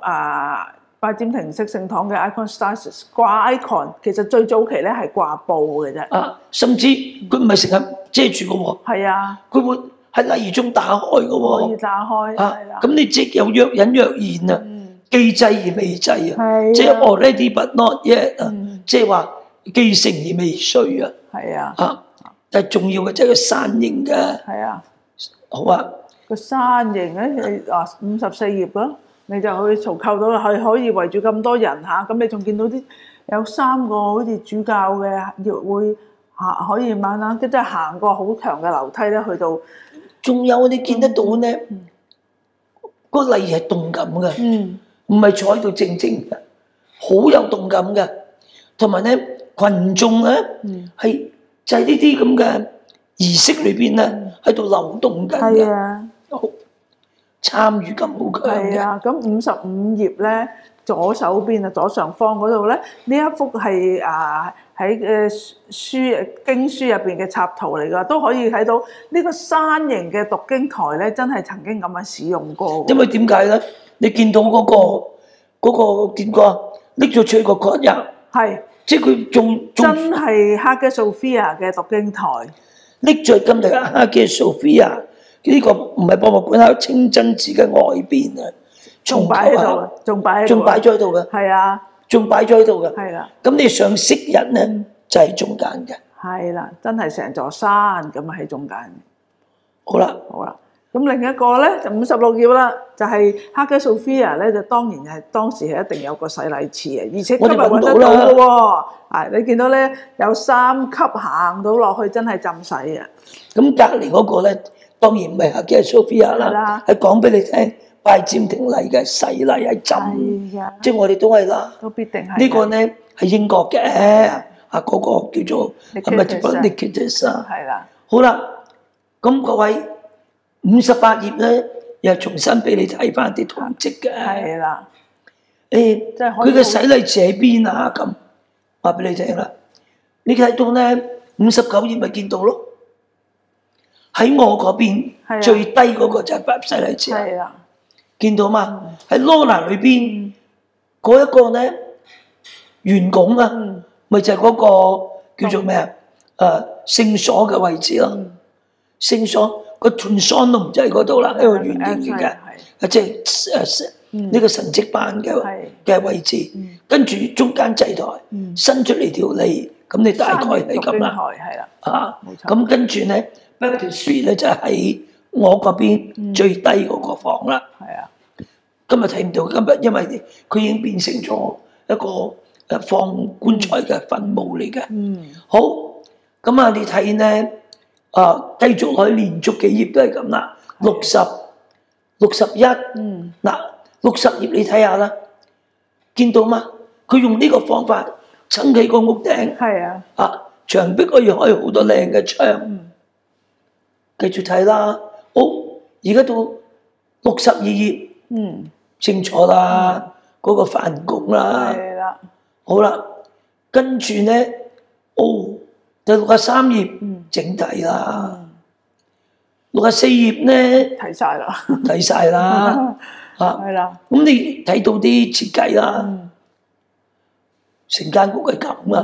拜占庭式聖堂嘅 iconostasis 掛 icon， 其實最早期咧係掛布嘅啫。甚至佢唔係成日遮住嘅喎。係啊，佢會喺禮儀中打開嘅喎。可以打開。係啦。咁你即有若隱若現啊，既制而未制啊，即係 already but not yet 啊，即係話既成而未遂啊。係啊。但係重要嘅即係個山形嘅。係啊。好啊。個山形咧，你54頁咯，你就可以重構到係可以圍住咁多人嚇，咁你仲見到啲有3個好似主教嘅，要會可以慢慢即係行過好長嘅樓梯咧，去到。仲有你見得到咧，個禮儀係動感嘅，唔係坐喺度靜靜嘅，好有動感嘅，同埋咧群眾咧係就係呢啲咁嘅儀式裏邊咧喺度流動緊嘅。係啊。參與感好強嘅。係啊，咁55頁咧，左手邊左上方嗰度咧，呢一幅係喺經書入邊嘅插圖嚟㗎，都可以睇到呢個山形嘅讀經台咧，真係曾經咁樣使用過。因為點解咧？你見到嗰個點講啊？拎咗出去個角入，係，即係佢仲真係哈基索菲亞嘅讀經台，拎咗今日哈基索菲亞。呢個唔係博物館，喺清真寺嘅外邊啊，仲擺喺度，仲擺咗喺度嘅。係啊，仲擺咗喺度嘅。係啦。咁你上昔日咧就係中間嘅。係啦，真係成座山咁喺中間。好啦，好啦。咁另一個咧就56頁啦，就係哈基索菲亞咧，就當然係當時係一定有個洗禮池嘅，而且今日揾得到嘅喎。你見到咧有3級行到落去，真係浸洗嘅。咁隔離嗰個咧。當然唔係哈基索菲亞啦，係講俾你聽，拜占庭禮嘅洗禮係浸，即係我哋都係啦。都必定係。呢個咧係英國嘅，嗰個叫做係咪 Nikitas 啊？係啦。好啦，咁各位58頁咧，又重新俾你睇翻啲圖蹟嘅。係啦。佢嘅洗禮池喺邊啊？咁話俾你聽啦，你睇到咧59頁咪見到咯。喺我嗰邊最低嗰個就係拜洗禮池，見到嘛？喺羅拿裏邊嗰一個咧圓拱啊，咪就係嗰個叫做咩啊？聖所嘅位置咯。聖所個團喪都唔就喺嗰度啦，喺個圓形嘅，即係呢個神蹟班嘅位置。跟住中間祭台伸出嚟條脷，咁你大概係咁啦。咁跟住咧。Baptistry 咧就喺我嗰邊最低嗰個房啦。係啊，今日睇唔到，今日因為佢已經變成咗一個放棺材嘅墳墓嚟嘅。好，咁啊你睇咧，繼續可以連續幾頁都係咁啦。60、61，嗱60頁你睇下啦，見到嗎？佢用呢個方法撐起個屋頂。係啊，牆壁可以開好多靚嘅窗。繼續睇啦，而家到62頁，清楚啦，嗰個梵拱啦，係啦，好啦，跟住咧，第63頁整體啦，64頁咧睇晒啦，睇晒啦，係啦，咁你睇到啲設計啦，成間屋係咁啦，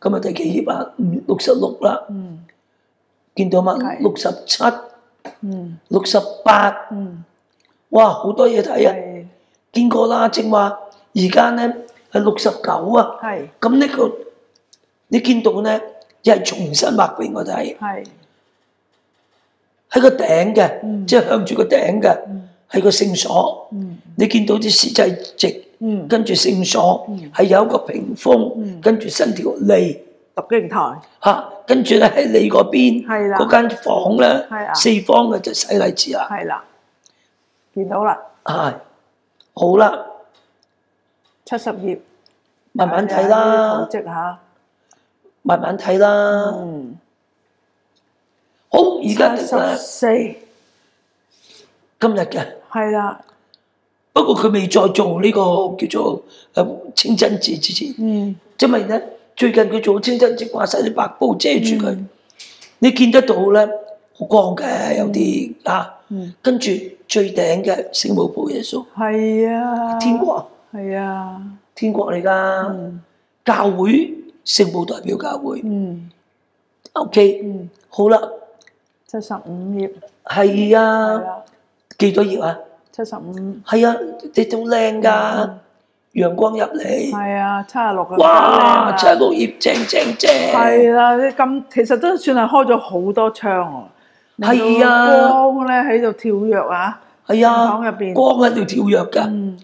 咁啊第幾頁啊？66啦。見到嘛？67、68，哇，好多嘢睇啊！見過啦，正話而家咧係69啊。係。咁呢個你見到咧，又係重新畫俾我睇。係。喺個頂嘅，即係向住個頂嘅，係個聖所。你見到啲司祭席，跟住聖所係有一個屏風，跟住伸條脷讀經台，跟住咧喺你嗰邊係啦嗰間房咧係啊，四方嘅就洗禮節啦。係啦，見到啦，係好啦， 70頁，慢慢睇啦，圖蹟嚇，慢慢睇啦。好，而家74，今日嘅，係啦，不過佢未再做呢個叫做清真節之前，因為咧最近佢做清真節掛晒啲白布遮住佢，你見得到咧好光嘅有啲跟住最頂嘅聖母寶耶穌，係啊，天國，係啊，天國嚟㗎，教會聖母代表教會，OK，好啦。75頁，係啊，幾多頁啊？75，係啊，你都靚㗎，陽光入嚟，係啊，76啊，哇，76頁正，係啦，咁其實都算係開咗好多窗喎，係啊，光咧喺度跳躍啊，係啊，房入邊光喺度跳躍㗎，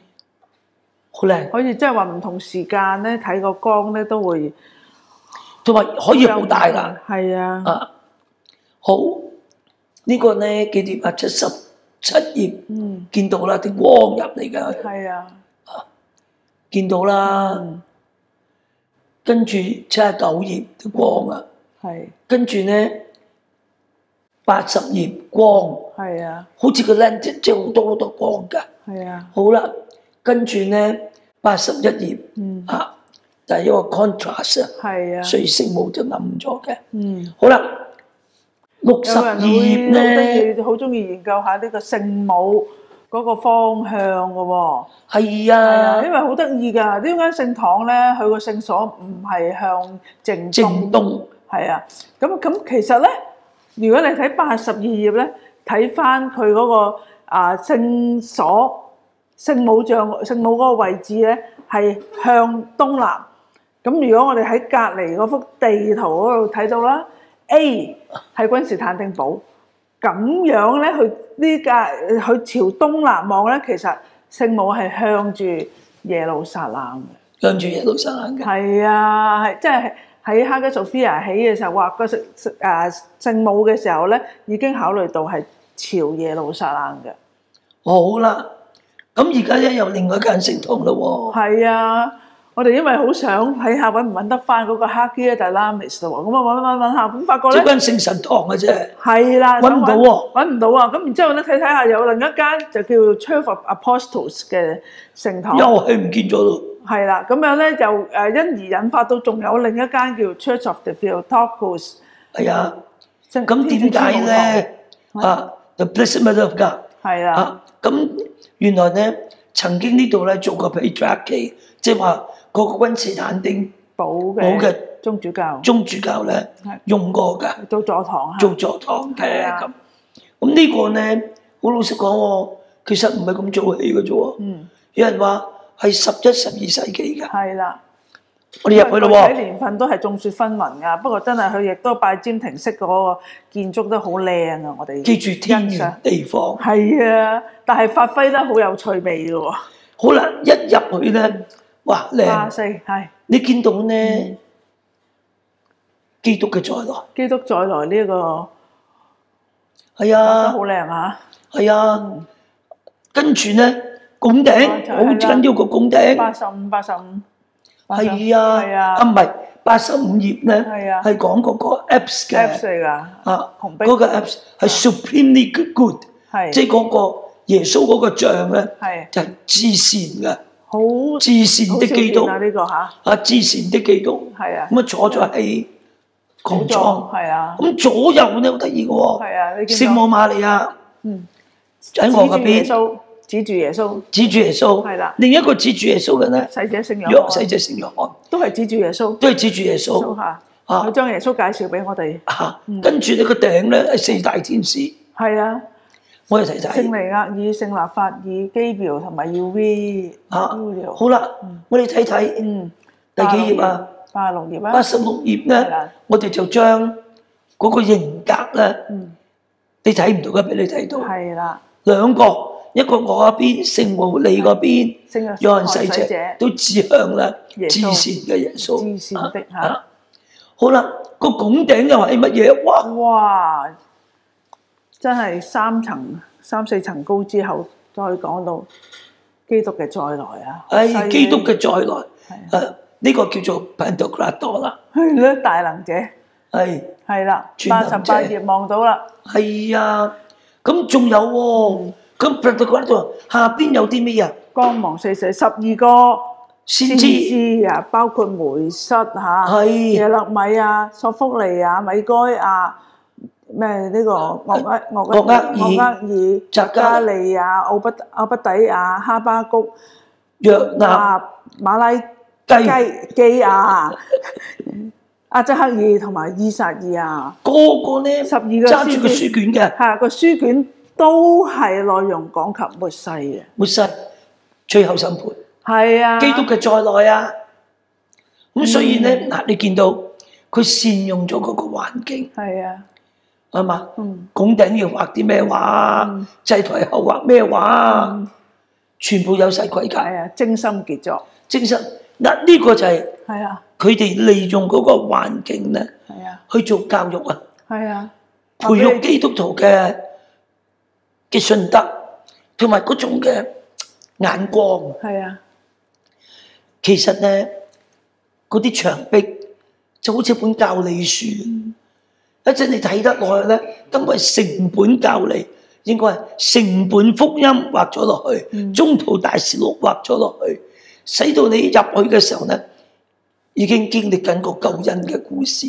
好靚，好似即係話唔同時間咧睇個光咧都會，同埋可以好大㗎，係啊，好。呢個咧紀念日77頁，見到啦，啲光入嚟㗎，係啊，見到啦，跟住79頁啲光啊，係，跟住咧80頁光，係啊，好似個 lens 即係好多光㗎，係啊，好啦，跟住咧81頁，就係一個 contrast 啊，係啊，所以聖母就暗咗嘅，好啦。62頁咧，好中意研究下呢個聖母嗰個方向嘅喎。係啊，因為好得意㗎。呢間聖堂咧，佢個聖所唔係向正東。係啊，咁其實咧，如果你睇82頁咧，睇翻佢嗰個聖所聖母嗰個位置咧，係向東南。咁如果我哋喺隔離嗰幅地圖嗰度睇到啦。A 係君士坦丁堡，咁樣咧，佢朝東南望咧，其實聖母係向住耶路撒冷嘅，向住耶路撒冷嘅。係啊，係即係喺哈吉索菲亞起嘅時候，畫個聖母嘅時候咧，已經考慮到係朝耶路撒冷嘅。好啦，咁而家咧有另外一間聖堂咯喎。係啊。我哋因為好想睇下揾唔揾得翻嗰個哈基亞大拉米斯喎，咁啊揾下，咁發覺咧，即間聖神堂嘅啫。係啦，揾唔到喎，揾唔到啊！咁然之後咧睇下有另一間就叫 Church of Apostles 嘅聖堂，又係唔見咗咯。係啦，咁樣咧就因而引發到仲有另一間叫 Church of the Theotokos。係啊，咁點解咧？The Blessed Mother of God。係啦。咁原來咧曾經呢度咧做過 Patriarchy，即係話。嗰個君士坦丁堡嘅宗主教咧用過㗎，做座堂嘅咁。咁呢個咧，好老實講喎，其實唔係咁早起嘅啫喎。有人話係11、12世紀㗎。係啦，我哋入去咯喎。睇年份都係眾說紛紜㗎，不過真係佢亦都拜占庭式嗰個建築都好靚啊！我哋記住天圓地方。係啊，但係發揮得好有趣味嘅喎。好啦，一入去咧。哇靚！係你見到咧，基督嘅再來，基督再來呢個係啊，都好靚嚇，係啊。跟住咧，拱頂好緊要個拱頂85，係啊，唔係85頁咧，係講嗰個 apps 嘅嚟㗎，嗰個 apps 係 supremely good，即係嗰個耶穌嗰個像咧，就係至善嘅。好至善的基督呢個至善的基督係啊，咁坐咗喺穹蒼係啊，咁左右咧好得意嘅喎，係啊，聖母瑪利亞喺我嗰邊指住耶穌，係啦，另一個指住耶穌嘅咧，洗者聖約翰都係指住耶穌，佢將耶穌介紹俾我哋跟住呢個頂咧係4大天使，係啊。我哋睇睇。聖尼厄爾、聖納法爾、基表同埋 UV。好啦，我哋睇睇。第幾頁啊？86頁啊。86頁咧，我哋就將嗰個形格咧，你睇唔到嘅俾你睇到。係啦。兩個，一個我嗰邊，聖母你嗰邊，約翰洗者都指向咧至善嘅耶穌。至善的嚇。好啦，個拱頂又係乜嘢？哇！哇！真係三四層高之後，再講到基督嘅再來啊！係基督嘅再來，係啊呢個叫做 Pantocrator 啦，係咧，大能者係係啦，全能者88頁望到啦，係啊，咁仲有喎，咁 Pantocrator 下邊有啲咩啊？光芒四射，12個先知啊，包括梅瑟嚇、係耶勒米啊、索福尼啊、米該亞。咩呢個岳厄爾、匝加利亞、奧不底亞、哈巴谷、約納、馬拉基亞、阿則克爾同埋以撒意亞，個個咧12個揸住個書卷嘅，係個書卷都係內容講及末世嘅，末世最後審判，係啊，基督嘅再來啊！咁所以咧嗱，你見到佢善用咗嗰個環境。係啊。係嘛？拱頂要畫啲咩畫？祭台後畫咩畫？全部有晒規格。係啊，精心傑作。精神嗱，呢個就係係啊，佢哋利用嗰個環境咧，係啊，去做教育啊，係啊，培育基督徒嘅信德，同埋嗰種嘅眼光。係啊，其實咧，嗰啲牆壁就好似本教理書。一陣你睇得落去咧，根本係成本教理，應該係成本福音畫咗落去，中途大事錄畫咗落去，使到你入去嘅時候咧，已經經歷緊個救恩嘅故事，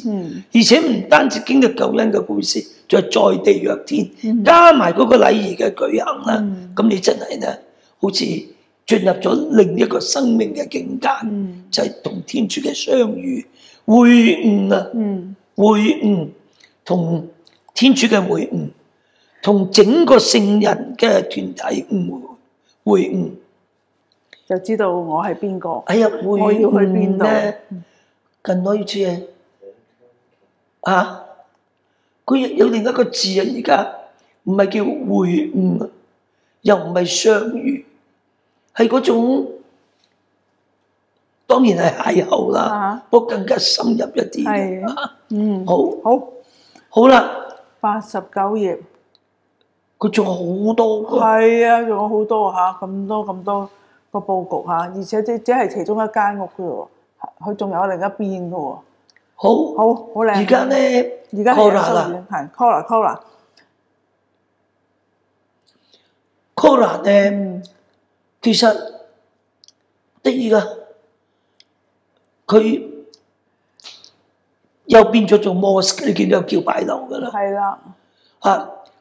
而且唔單止經歷救恩嘅故事，仲係在地若天，加埋嗰個禮儀嘅舉行啦，咁你真係咧，好似進入咗另一個生命嘅境界，就係同天主嘅相遇、會晤啊，會晤。同天主嘅會晤，同整個聖人嘅團體會晤，就知道我係邊個。哎呀，會我要去邊度咧？近來次啊，佢有另一個字啊，而家唔係叫會晤，又唔係相遇，係嗰種當然係邂逅啦，不過更加深入一啲。係，好。好啦，89頁，佢仲有好多個。係啊，仲有好多嚇，咁多個佈局嚇，而且只係其中一間屋嘅喎，佢仲有另一邊嘅喎。好靚。而家咧，而家係啦，係 Cora 咧，其實得意噶，佢。又變咗做 mosque，你見到叫拜樓噶啦。係啦。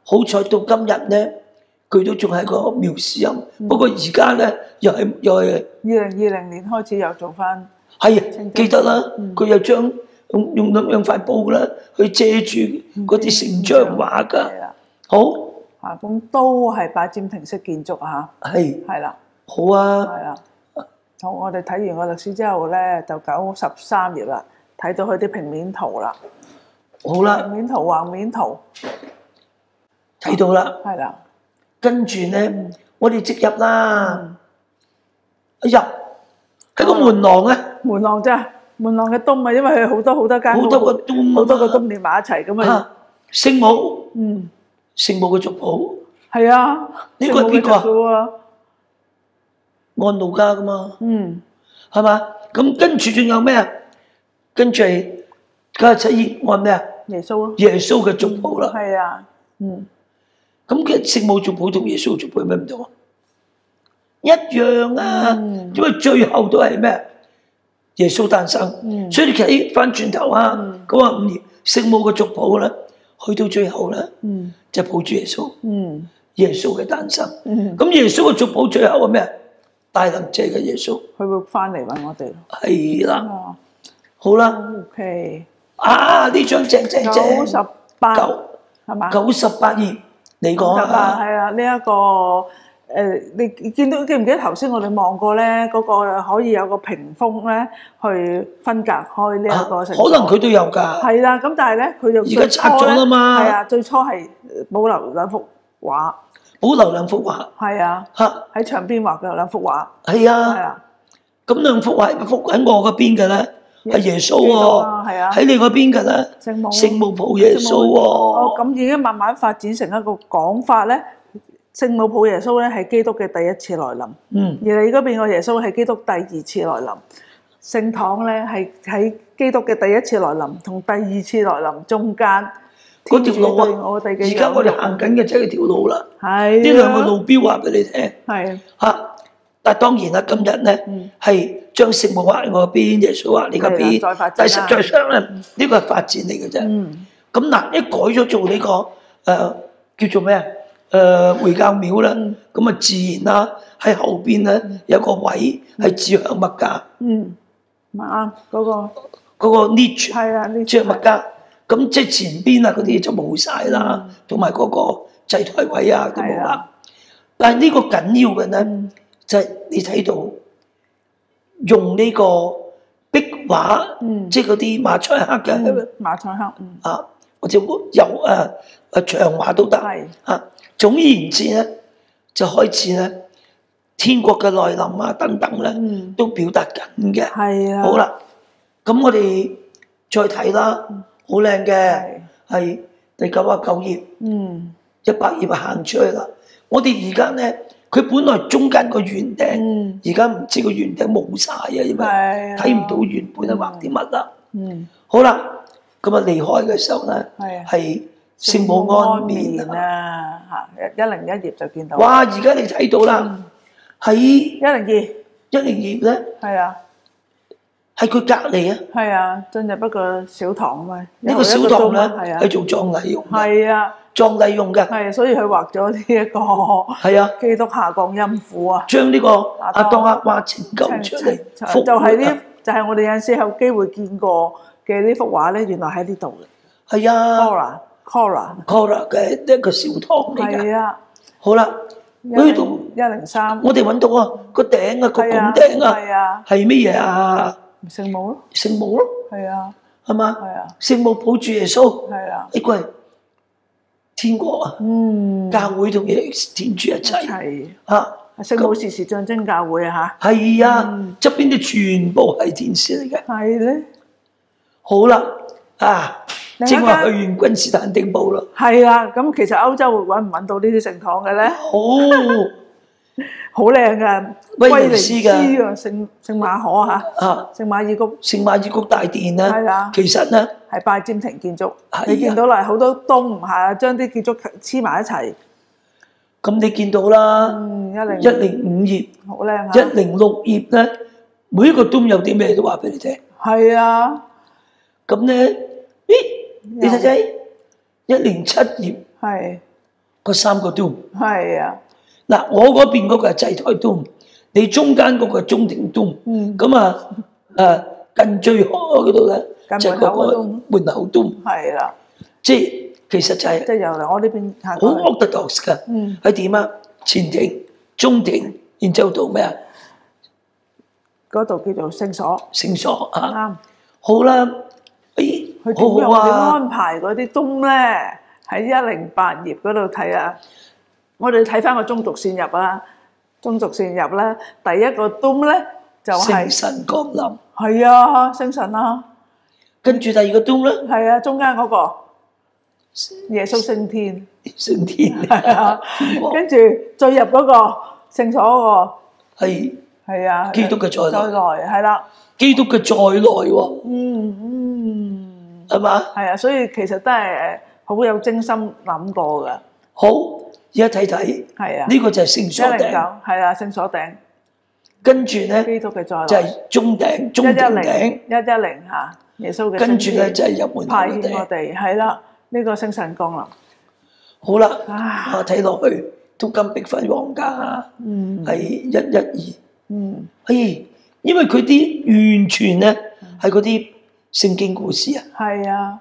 好彩到今日咧，佢都仲係個廟司音。不過而家咧，又係2020年開始又做翻。係啊，記得啦。佢又將用兩塊布啦，去遮住嗰啲聖像畫㗎。好。咁都係拜占庭式建築嚇。係啦。好啊。係啦。好，我哋睇完個歷史之後咧，就93頁啦。睇到佢啲平面圖啦，好啦，平面圖、橫面圖，睇到啦，係啦。跟住咧，我哋直入啦，入喺個門廊啊，門廊啫，門廊嘅東啊，因為佢好多間屋，好多個東，好多個東連埋一齊咁啊。聖母，聖母嘅族譜，係啊，呢個係邊個啊？按路加噶嘛，係嘛？咁跟住仲有咩啊？跟住97頁按咩啊？耶穌咯。耶穌嘅族譜啦。係啊。咁嘅聖母族譜同耶穌族譜有咩唔同啊？一樣啊，因為最後都係咩？耶穌誕生。所以你睇翻轉頭啊，95年聖母嘅族譜咧，去到最後咧，就抱住耶穌。耶穌嘅誕生。咁耶穌嘅族譜最後係咩？大能者嘅耶穌。佢會翻嚟揾我哋。係啦。好啦 ，OK，呢張正98係嘛？98頁，你講啊。係啊，呢一個你記唔記得頭先我哋望過咧？嗰個可以有個屏風咧，去分隔開呢一個城。可能佢都有㗎。係啦，咁但係咧，佢就而家拆咗啦嘛。係啊，最初係保留兩幅畫。保留兩幅畫。係啊。喺牆邊畫嘅兩幅畫。係啊。咁兩幅畫，一幅喺我嗰邊嘅咧。係耶穌基督喎，啊係啊喺你嗰邊㗎啦，聖母聖母抱耶穌哦，喎，咁已經慢慢發展成一個講法咧。聖母抱耶穌咧係基督嘅第一次來臨，而你嗰邊個耶穌係基督第二次來臨。聖堂咧係喺基督嘅第一次來臨同第二次來臨中間。嗰條路天主對我哋啊，嘅而家我哋行緊嘅即係條路啦，係呢兩個路標話俾你聽係嚇。但係當然啦，今日咧係將聖母畫喺我邊，耶穌畫你嗰係邊啦再發展啦，但係實在上咧呢個係發展嚟嘅啫。咁嗱，一改咗做呢個叫做咩啊？回教廟啦，咁啊自然啦，喺後邊咧有個位係指向麥加，啱嗰嗰個 niche 係啊，呢指向麥加。咁即係前邊啊嗰啲就冇晒啦，同埋嗰個祭台位啊都冇係啦。但係呢個緊要嘅咧，就係你睇到用呢個壁畫，即係嗰啲馬賽克嘅馬賽克，啊，或者有牆畫都得係啊。總而言之咧，就開始咧天國嘅來臨啊等等咧，都表達緊嘅。係啊，好啦，咁我哋再睇啦，好靚嘅，係第99頁，100頁行出去啦。我哋而家咧，佢本來中間個圓頂，而家唔知個圓頂冇晒啊，因為睇唔到原本係畫啲乜啦。好啦，咁啊離開嘅時候咧，係聖母安眠啊，嚇101頁就見到。哇！而家你睇到啦，喺102 102咧，係啊，係佢隔離啊。係啊，進入一個小堂啊嘛。呢個小堂咧係啊，係做葬禮用嘅，係啊，葬禮用嘅，係，所以佢畫咗呢一個係啊，基督下降陰府啊，將呢個亞當夏娃拯救出嚟，復就係活啊呢，就係我哋有陣時有機會見過嘅呢幅畫咧，原來喺呢度嘅。係啊 Cora 嘅一個小堂嚟㗎。係啊，好啦，呢度103，我哋揾到啊個頂啊個拱頂係啊，啊，係乜嘢啊？聖母咯，聖母咯，係啊，係嘛？係啊，聖母抱住耶穌，係啊，呢個係天國啊，教會同耶天主一齊係啊。聖母時時象徵教會啊嚇，係啊，側邊啲全部係天使嚟嘅。係咧，好啦，啊，另一間正話去完君士坦丁堡啦。係啊，咁其實歐洲揾唔揾到呢啲聖堂嘅咧？好，好靚噶，威尼斯㗎啊，聖馬可嚇，啊，聖馬爾谷聖馬爾谷大殿咧，係啊，其實咧係拜占庭建築，係啊你見到啦，好多東嚇，將啲建築黐埋一齊，咁你見到啦， 105 105頁、好靚嚇， 106頁咧，每一個都有啲咩都話俾你聽。係啊，咁咧，咦，你睇睇107頁係嗰3個都，係啊，嗱，我嗰邊嗰個係祭台都，你中間嗰個係中庭都，咁啊近最開嗰度咧就係嗰個門口都，係啦，即係其實就係即係由嚟我呢邊行好過去 orthodox 㗎，係點啊？前庭、中庭，然之後到咩啊？嗰度叫做聖所，聖所啊，啱。好啦，誒，佢點樣好好點啊，安排嗰啲鐘咧？喺108頁嗰度睇啊！我哋睇翻個中軸線入啊，中軸線入咧，第一個鐘咧就聖係神降臨，係啊，聖神啊，跟住第二個鐘咧，係啊，中間嗰個耶穌升天，升天，係啊，跟住最入嗰個聖所嗰個係係啊，基督嘅再來，係啦，基督嘅再來喎，係嘛？係啊，所以其實都係好有精心諗過㗎。好，而家睇睇，係啊，呢個就係聖所109頂，係啊，聖所頂，跟住咧基督嘅再來就係中頂、中庭頂， 110嚇，耶穌嘅跟住咧就係入門口派嘅頂。遣我哋，係啦，呢個聖神降臨，好啦，啊我睇落去都金碧輝煌㗎，係112，因為佢啲完全咧係嗰啲聖經故事啊，係啊，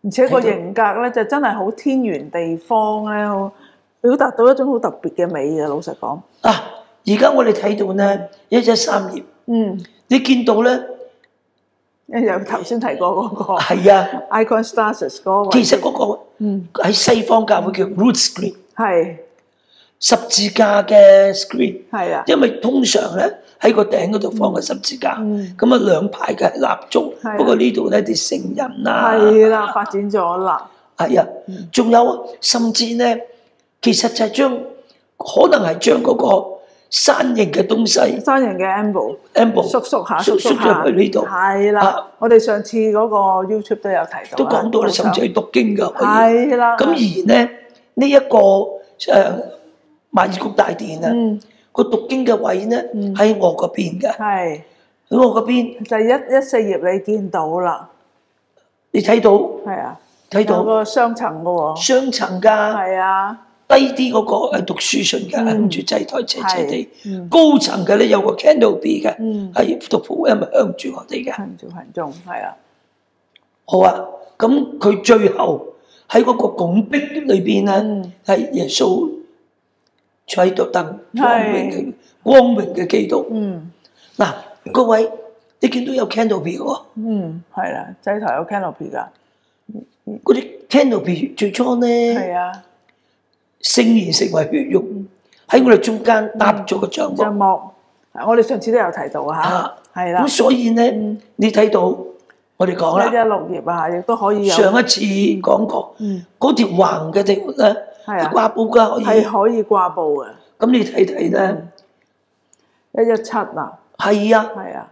而且個型格咧就真係好天圓地方咧，好表達到一種好特別嘅美嘅。老實講，啊，而家我哋睇到咧113頁，你見到咧有頭先提過嗰個係啊， iconostasis 嗰個位，其實嗰個喺西方教會叫 root screen，係十字架嘅 screen，係啊，因為通常咧喺個頂嗰度放個十字架，咁啊兩排嘅係蠟燭，係啊不過呢度咧啲聖人啊，係啦，發展咗啦，係啊，仲有啊，甚至咧，其實就係可能係將嗰個山形嘅東西山形嘅 amble ，amble 縮下縮咗去呢度，係啦啊，我哋上次嗰個 YouTube 都有提到，都講到啦，甚至係讀經㗎，可以。係啦，咁而咧呢一個馬爾谷大殿啊，個讀經嘅位咧喺我嗰邊嘅，係喺我嗰邊，就114頁你見到啦，你睇到係啊，睇到有個雙層嘅喎，雙層㗎，係啊，低啲嗰個係讀書信嘅，跟住祭台斜斜地，係高層嘅咧有個 canopy 嘅，係讀福音向住我哋嘅。行住行中，係啊，好啊，咁佢最後喺嗰個拱壁裏邊咧，係耶穌坐喺度等光榮嘅基督。嗱，各位，你見到有 canopy 喎？係啦，祭台有 canopy 㗎，嗰啲 canopy 最初咧，係啊，聖言成為血肉，喺我哋中間搭咗個帳帳幕。幕，我哋上次都有提到嚇，係啦咁，所以咧，你睇到我哋講啦， 116頁啊，亦都可以有，上一次講過，嗰條橫嘅地方咧係啊係掛布㗎，可係以。可以掛布嘅，咁你睇睇咧， 117啊，係啊，係啊，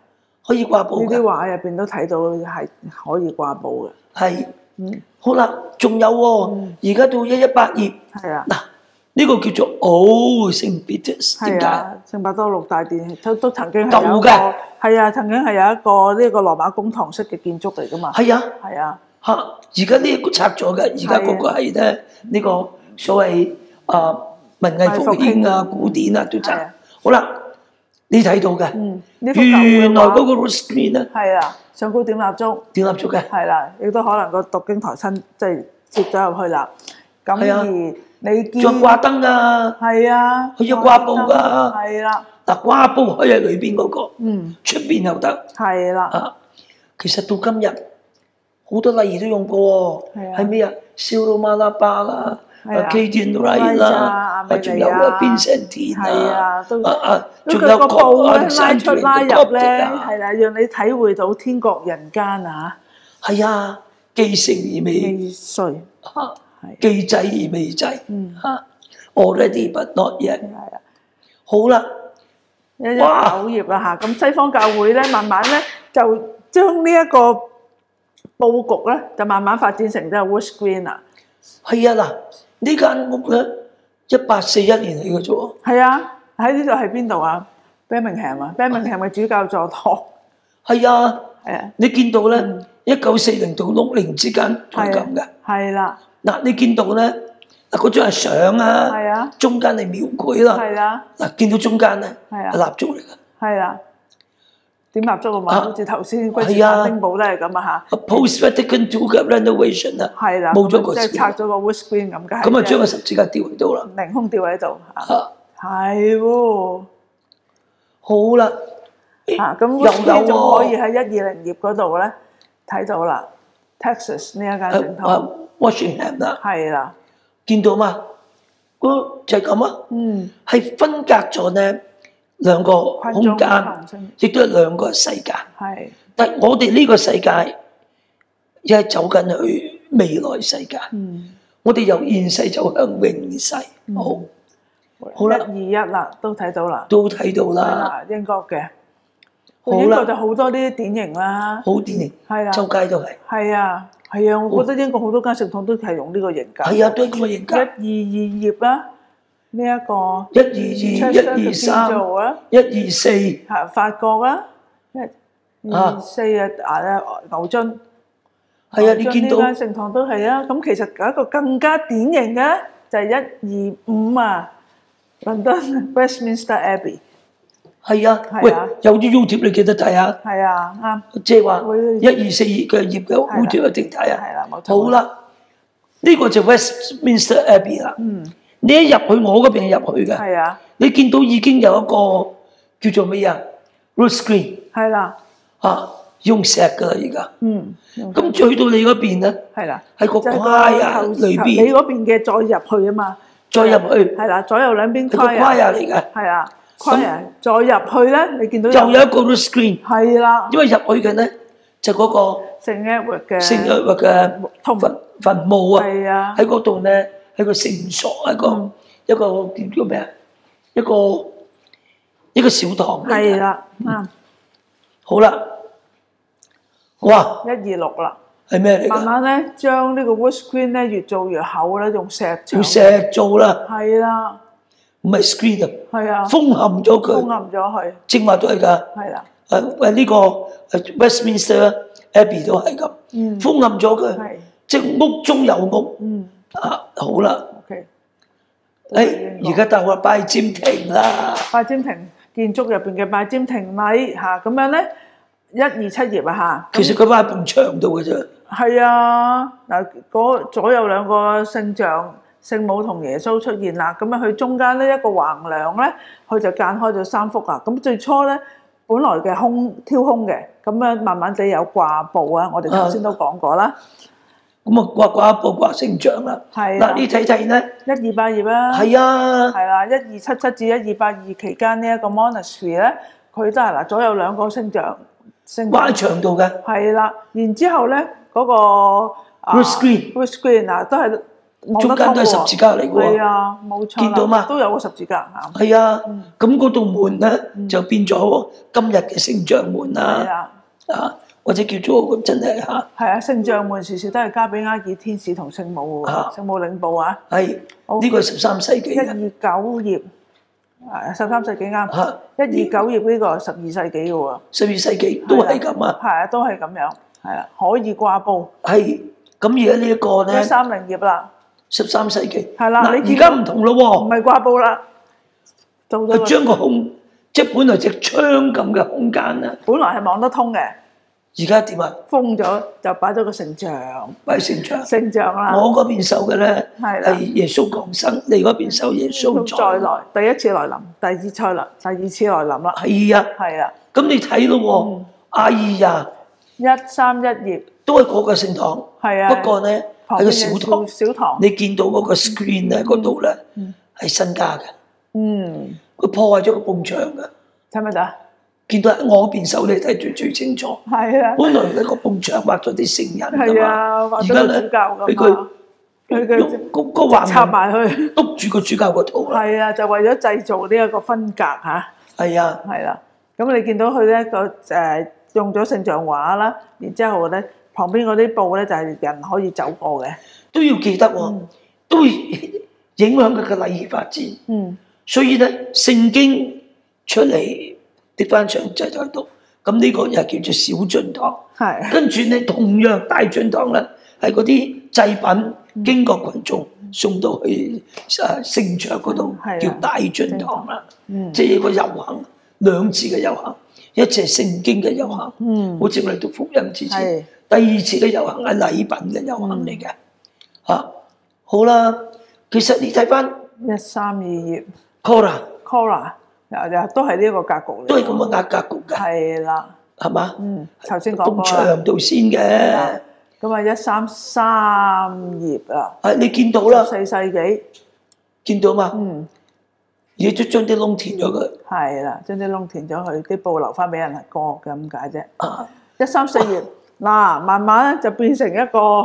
可以掛布呢啲㗎，畫入邊都睇到係可以掛布嘅，係。好啦，仲有喎，而家到118頁，係啊。嗱，呢個叫做聖 Peter's，點解？係啊，聖伯多祿大殿都曾經係舊有一個，嘅係啊，曾經係有一個呢個羅馬公堂式嘅建築嚟噶嘛。係啊，係啊，嚇！而家呢一個拆咗嘅，而家嗰個係咧呢個所謂文藝復興啊、古典啊都係啊拆。好啦，你睇到嘅，呢幅舊嘅原來嗰畫個 rose green 咧係啊，上高點蠟燭點蠟燭嘅，係啦，亦都可能個讀經台即係接咗入去啦。咁係啊而你見仲掛燈㗎，係啊，佢有掛布㗎。係啦，嗱，掛布可以喺裏邊嗰個，出邊又得。係啦，啊，其實到今日好多禮儀都用過喎，係咩啊？燒到馬拉巴啦，基甸禮啦，仲有啊邊聖田啊，仲有個布咧拉山出拉入咧，啊，係啦，讓你體會到天國人間啊！係啊，既成而未未遂，既濟而未濟，already but not yet。係啊，好啦， 119頁啦嚇，咁西方教會咧，慢慢咧就將呢一個佈局咧，就慢慢發展成咗 wood screen 啦。係啊，嗱，呢間屋咧1841年嚟嘅啫喎。係啊，喺呢度係邊度啊？Birmingham 啊，Birmingham嘅主教座堂。係啊，係啊，你見到咧1940到60之間係咁嘅。係啦，嗱，你見到咧，嗱嗰張係相啊，係啊，中間係描繪啦，係啦，嗱見到中間咧係啊係蠟燭嚟嘅係啦，點蠟燭啊嘛，好似頭先君士係啊坦丁堡都係咁啊嚇。 ，Post Vatican II 嘅 renovation 啊，係啦，冇咗個即係 screen 拆咗個 wood screen 咁解。咁啊將個十字架吊喺度啦，凌空吊喺度嚇，啊係喎好啦，嚇，咁又 wood screen 仲有喎可以喺120頁嗰度咧睇到啦。Texas 呢一間聖堂 Washington 啦，係啦，見到嘛？嗰就係咁啊，係分隔咗呢兩個空間，亦都係兩個世界。係但係我哋呢個世界亦係走緊去未來世界，我哋由現世走向永世。好啦121啦，都睇到啦，都睇到係啦，啦，英國嘅，好啦英國就好多呢啲典型啦，好典型，係啦，周街都係，係啊，係啊，我覺得英國好多間聖堂都係用呢個型格。係啊，都係咁嘅型格。 122頁啦，呢一個122、123、124，係法國啊，124啊牛津，係啊，你見到呢間聖堂都係啊，咁其實有一個更加典型嘅就係125啊，倫敦 Westminster Abbey，係啊，係啊喂，有啲 YouTube 你記得睇下，係啊，啱，即係話會124嘅頁嘅 YouTube 一定睇啊。係啦，冇錯。好啦，呢個就 Westminster Abbey 啦。你一入去我嗰邊入去嘅，係啊，你見到已經有一個叫做咩啊 roof screen 係啦，啊，用石㗎啦而家。咁去到你嗰邊咧，係啦，喺個就係跨啊頭裏你邊，嗰邊嘅再入去啊嘛，再入去係啦，左右兩邊係個跨啊嚟嘅。係啊， choir，再入去咧，你見到又有一個 screen，係啦，因為入去嘅咧就嗰個聖 Edward 嘅聖約翰嘅墳墓啊，係啊，喺嗰度咧係個聖所，一個叫咩啊？一個小堂嚟嘅。係啦，好啦，哇， 126啦，係咩嚟㗎？慢慢咧將呢個 wood screen 咧越做越厚咧，用石牆用石做啦，係啦，唔係 screen 啊，係啊，封冚咗佢，封暗咗佢，正話都係㗎。係啦，呢個Westminster Abbey 都係咁，封暗咗佢，係，即係屋中有屋。好啦 ，OK，而家到啦拜占庭啦，拜占庭建築入邊嘅拜占庭禮嚇，咁樣咧127頁啊嚇，其實佢擺喺埲牆度嘅啫。係啊，嗱，左右兩個聖像，聖母同耶穌出現啦，咁樣佢中間咧一個橫梁咧，佢就間開咗3幅啊。咁最初咧，本來嘅挑空嘅，咁樣慢慢地有掛布啊。我哋頭先都講過啦。咁啊掛布掛聖像啦。係嗱，你睇睇咧，128頁啦。係啊，係啦，1277至1282期間呢一個 monastery 咧，佢都係嗱左右兩個聖像，掛喺牆度嘅。係啦，然之後咧嗰個 wood screen 嗱都係。中間都係十字架嚟嘅喎，係啊，冇錯，見到嘛？都有個十字架嚇。係啊，咁嗰道門咧就變咗今日嘅聖像門啦，或者叫做真係嚇。係啊，聖像門時時都係交俾埃及天使同聖母喎，聖母領報啊。係，呢個係13世紀嘅。129頁，13世紀啱。129頁呢個12世紀嘅喎。12世紀都係咁啊。係啊，都係咁樣，係啊，可以掛布。係，咁而家呢一個咧130頁啦。13世紀，係啦，你而家唔同咯喎，唔係掛布啦，佢將個空，即係本來隻窗咁嘅空間啊，本來係望得通嘅，而家點啊？封咗就擺咗個聖像，擺聖像，聖像啦。我嗰邊受嘅咧係耶穌降生，你嗰邊受耶穌再來，第一次來臨，第二次來臨啦。係啊，係啊，咁你睇咯喎，阿姨呀131頁都係嗰個聖堂，係啊，不過咧。喺個小堂，你見到嗰個 screen 咧，嗰度咧係新加嘅。佢破壞咗個埲牆嘅。睇唔睇到？見到喺我邊手，你睇住最清楚。係啊。本來咧個埲牆畫咗啲聖人㗎嘛，而家咧俾佢個橫插埋去，篤住個主教個肚啦。係啊，就為咗製造呢一個分隔嚇。係啊。係啦。咁你見到佢咧個用咗聖像畫啦，然之後咧。旁邊嗰啲布咧就係人可以走過嘅，都要記得喎，都會影響佢嘅禮儀發展。所以咧聖經出嚟跌翻上就喺度，咁呢個又叫做小進堂。係，跟住咧同樣大進堂咧係嗰啲祭品經過群眾送到去聖場嗰度，叫大進堂啦。即係一個遊行，兩次嘅遊行，一次係聖經嘅遊行，好似我哋讀福音之前。第二次嘅遊行係禮品嘅遊行嚟嘅，好啦，其實你睇翻132頁 Cora 又都係呢一個格局嚟，都係咁嘅格局㗎，係啦，係嘛？頭先講過啦，牆度先嘅，咁啊133頁啊，你見到啦，14世紀見到嘛？而家將啲窿填咗佢，係啦，將啲窿填咗佢，啲布留翻俾人過嘅咁解啫。134頁。嗱，慢慢咧就變成一個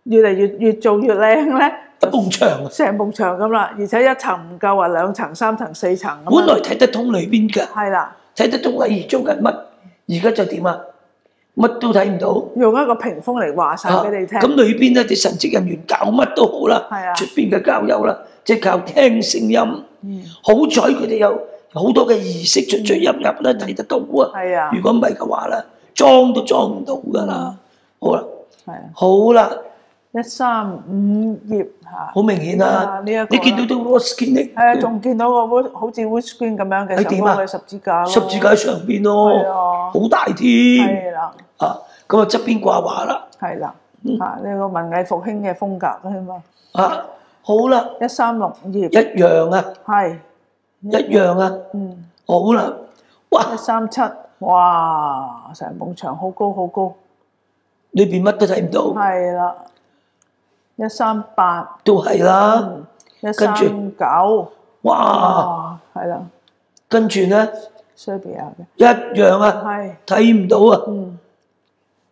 越嚟越做越靚咧，埲牆，成埲牆咁啦，而且一層唔夠啊，2層、3層、4層咁。本來睇得通裏邊嘅，係啦，睇得通禮儀做緊乜，而家就點啊？乜都睇唔到，用一個屏風嚟話晒俾你聽。咁裏邊咧啲神職人員搞乜都好啦，出邊嘅教友啦，即係靠聽聲音。好彩佢哋有好多嘅儀式出入咧睇得到啊。係啊，如果唔係嘅話咧。裝都裝唔到㗎啦，好啦，好啦，135頁嚇，好明顯啦，你見到啲 wood screen 係啊，仲見到個好似 wood screen 咁樣嘅上高嘅十字架咯，十字架上邊咯，好大添，係啦，咁啊側邊掛畫啦，係啦，呢個文藝復興嘅風格啊嘛，好啦，136頁一樣啊，係一樣啊，好啦，哇，137。哇！成埲牆好高好高，裏邊乜都睇唔到。係啦，138都係啦，139，哇，係啦，跟住咧，Serbia 嘅，一樣啊，係，睇唔到啊，嗯，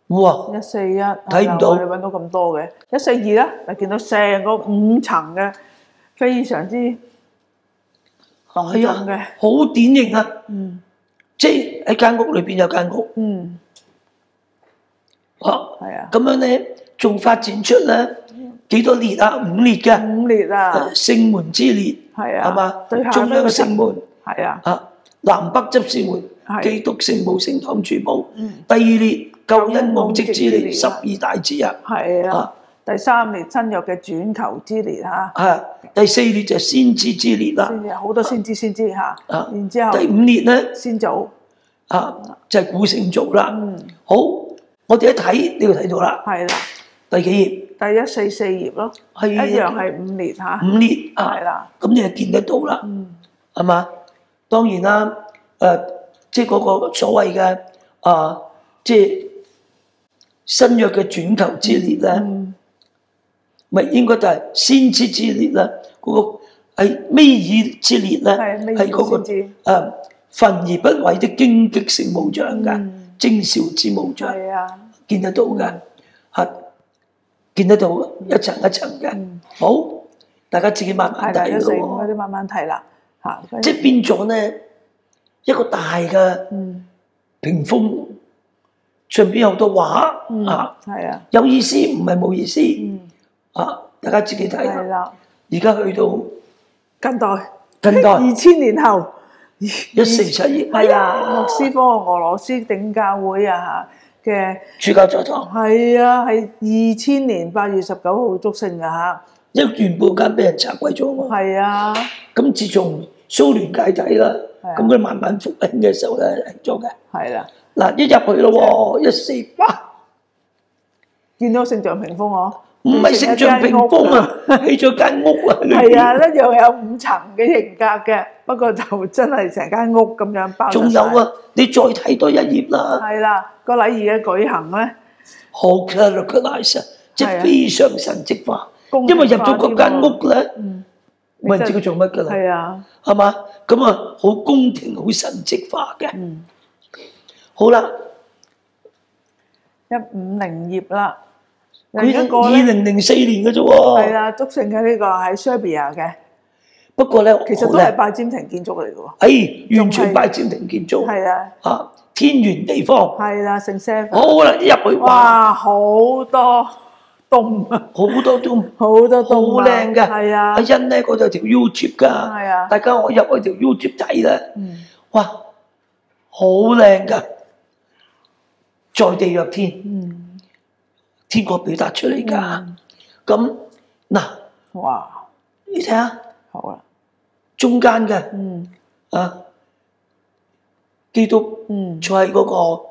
哇！ 141睇唔到我哋揾到咁多嘅，142啦，就見到成個5層嘅，非常之濃係重嘅，啊，好典型啊，嗯即係喺間屋裏邊有間屋，嗯，哇！係啊，咁樣咧仲發展出咧幾多列啊？5列嘅5列啊，聖門之列，係啊，係嘛？對下中央呢個聖門係啊，啊，南北執事門，係基督聖母聖堂主保。嗯第二列救恩奧蹟之列，救恩奧蹟之列12大之一。係啊啊，第3列新約嘅轉求之列嚇，啊，第4列就先知之列啦。先至好多先知嚇，啊，然之後第5列咧先祖，啊就係古聖族啦。嗯，好，我哋一睇呢度睇到啦。係啦，第幾第144頁咯，頁？一樣係5列嚇， 5列啊。係啦，咁你就見得到啦。嗯係嘛？當然啦，即係嗰個所謂嘅即係新約嘅轉求之列咧，嗯咪應該就係先知之列啦。嗰個係尾爾之列咧，係尾爾係嗰個先知焚而不毀的荊棘聖母像㗎，嗯徵兆之母像，係啊，見得到㗎，係見得到一層一層嘅。嗯好，大家自己慢慢係啦，睇145咯喎。嗰啲慢慢睇啦嚇，即係變咗咧一個大嘅嗯屏風，上邊有好多畫、嗯啊，係啊，有意思唔係冇意思、嗯啊！大家自己睇下。係啦，而家去到近代近代2000年後。 1471頁，係啊，莫斯科俄羅斯頂教會啊嘅主教座堂，係啊，係2000年8月19號祝聖㗎嚇，因為原本間俾人拆毀咗嘛。係啊，咁自從蘇聯解體啦，係啊咁佢慢慢復興嘅時候咧嚟咗嘅。係啦，嗱，一入去咯喎，148，見到聖像屏風嗬，唔係聖像屏風啊，起咗間屋啊，裏邊係啊，一樣有5層嘅型格嘅，不過就真係成間屋咁樣包。仲有，啊，你再睇多一頁啦。係啦，個禮儀嘅舉行咧，好 characterize，即係非常神蹟化。公因為入咗嗰間屋咧，嗯，冇人知佢做乜㗎啦，係啊，係嘛？咁啊，好宮廷、好神蹟化嘅。嗯，好啦， 150頁啦，佢另一個咧2004年嘅啫係喎。啦，祝聖嘅呢個係 Serbia 嘅。不過咧，其實都係拜占庭建築嚟嘅喎，完全拜占庭建築，係啊，啊，天圓地方。係啦，聖 Seven，好啦，一入去哇，哇，好多洞啊，好多都好多洞啊，好靚㗎。係啊阿，欣咧嗰度有條 YouTube 㗎，係啊，大家可以入去條 YouTube 睇啦。嗯哇，好靚㗎，在地若天，嗯，天國表達出嚟㗎。嗯咁嗱，哇，你睇下好啦，中間嘅嗯啊，基督嗯坐喺嗰個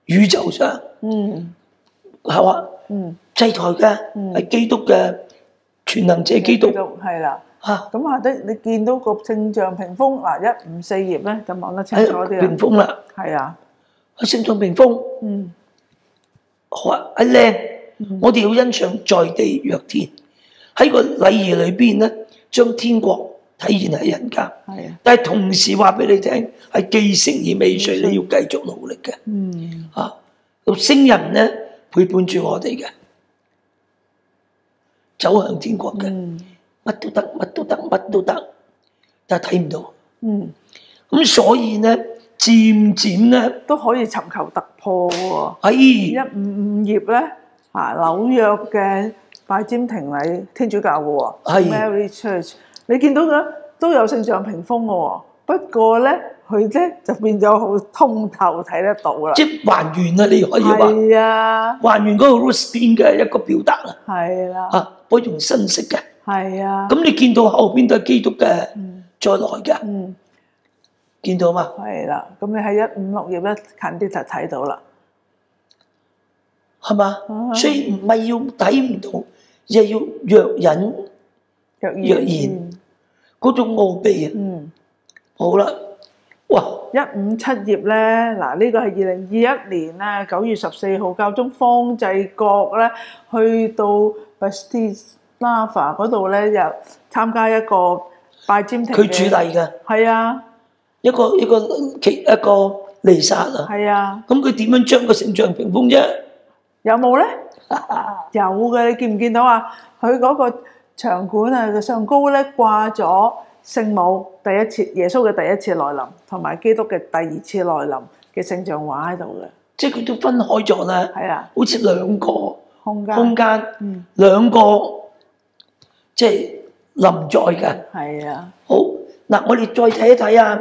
宇宙上，嗯係嘛？嗯，祭台嘅嗯係基督嘅全能者基督係啦，啊，咁下低你見到個聖像屏風嗱154頁咧就望得清喺楚啲啦，屏風啦，係啊，喺聖像屏風，嗯好啊，係靚。我哋要欣賞在地若天，喺個禮儀裏邊咧，將天國體現喺人間。係啊，但係同時話俾你聽，係既成而未遂，你要繼續努力嘅。嗯啊，聖人咧陪伴住我哋嘅，走向天國嘅，嗯乜都得，乜都得，乜都得，但係睇唔到。嗯，咁所以咧，漸漸咧，都可以尋求突破喎。哎， 155頁咧，紐約嘅拜占庭禮天主教嘅喎係，Mary Church，你見到嘅都有聖像屏風嘅喎，不過咧佢咧就變咗好通透睇得到啦。即係還原啊！你可以話係啊，還原嗰個 Rustin 嘅一個表達啦。係啦，啊，可以用新式嘅。係啊，咁你見到後邊都係基督嘅嗯再來嘅，嗯，見到嘛？係啦，咁你喺156頁咧近啲就睇到啦。係嘛？啊所以唔係要睇唔到，而係要若隱若若現嗰種奧秘啊！嗯。好啦，哇！ 157頁咧，嗱呢個係2021年咧9月14號，教宗方濟各咧去到 Bratislava 嗰度咧，又參加一個拜占庭佢主禮嘅係啊，一個彌撒啊。係啊，咁佢點樣將個聖像屏風啫？有冇咧？有嘅，你見唔見到啊？佢嗰個場館啊，上高咧掛咗聖母第一次耶穌嘅第一次來臨，同埋基督嘅第二次來臨嘅聖像畫喺度嘅。即係佢都分開咗啦，係啊，好似兩個空間，兩個即係臨在嘅。係啊，好嗱，我哋再睇一睇啊，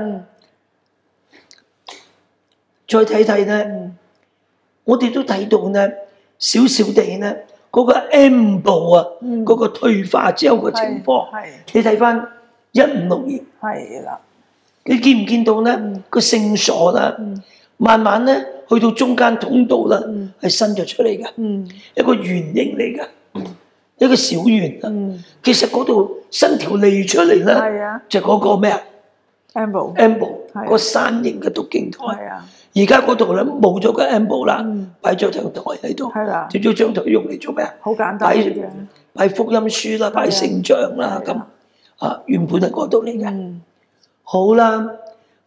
再睇睇咧，我哋都睇到咧，少少地咧嗰個 M 部啊，嗰個退化之後嘅情況。你睇翻156頁，係啦，你見唔見到咧個聖所啦？慢慢咧去到中間通道啦，係伸咗出嚟嘅，一個圓形嚟嘅，一個小圓啊。其實嗰度伸條脷出嚟咧，就嗰個咩啊 M 部個山形嘅讀經台。係啊，而家嗰度咧冇咗個 M 部啦，擺咗張台喺度，係啦，就將張台用嚟做咩啊？好簡單嘅啫，擺福音書啦，擺聖像啦，咁啊原本係嗰度嚟嘅。好啦，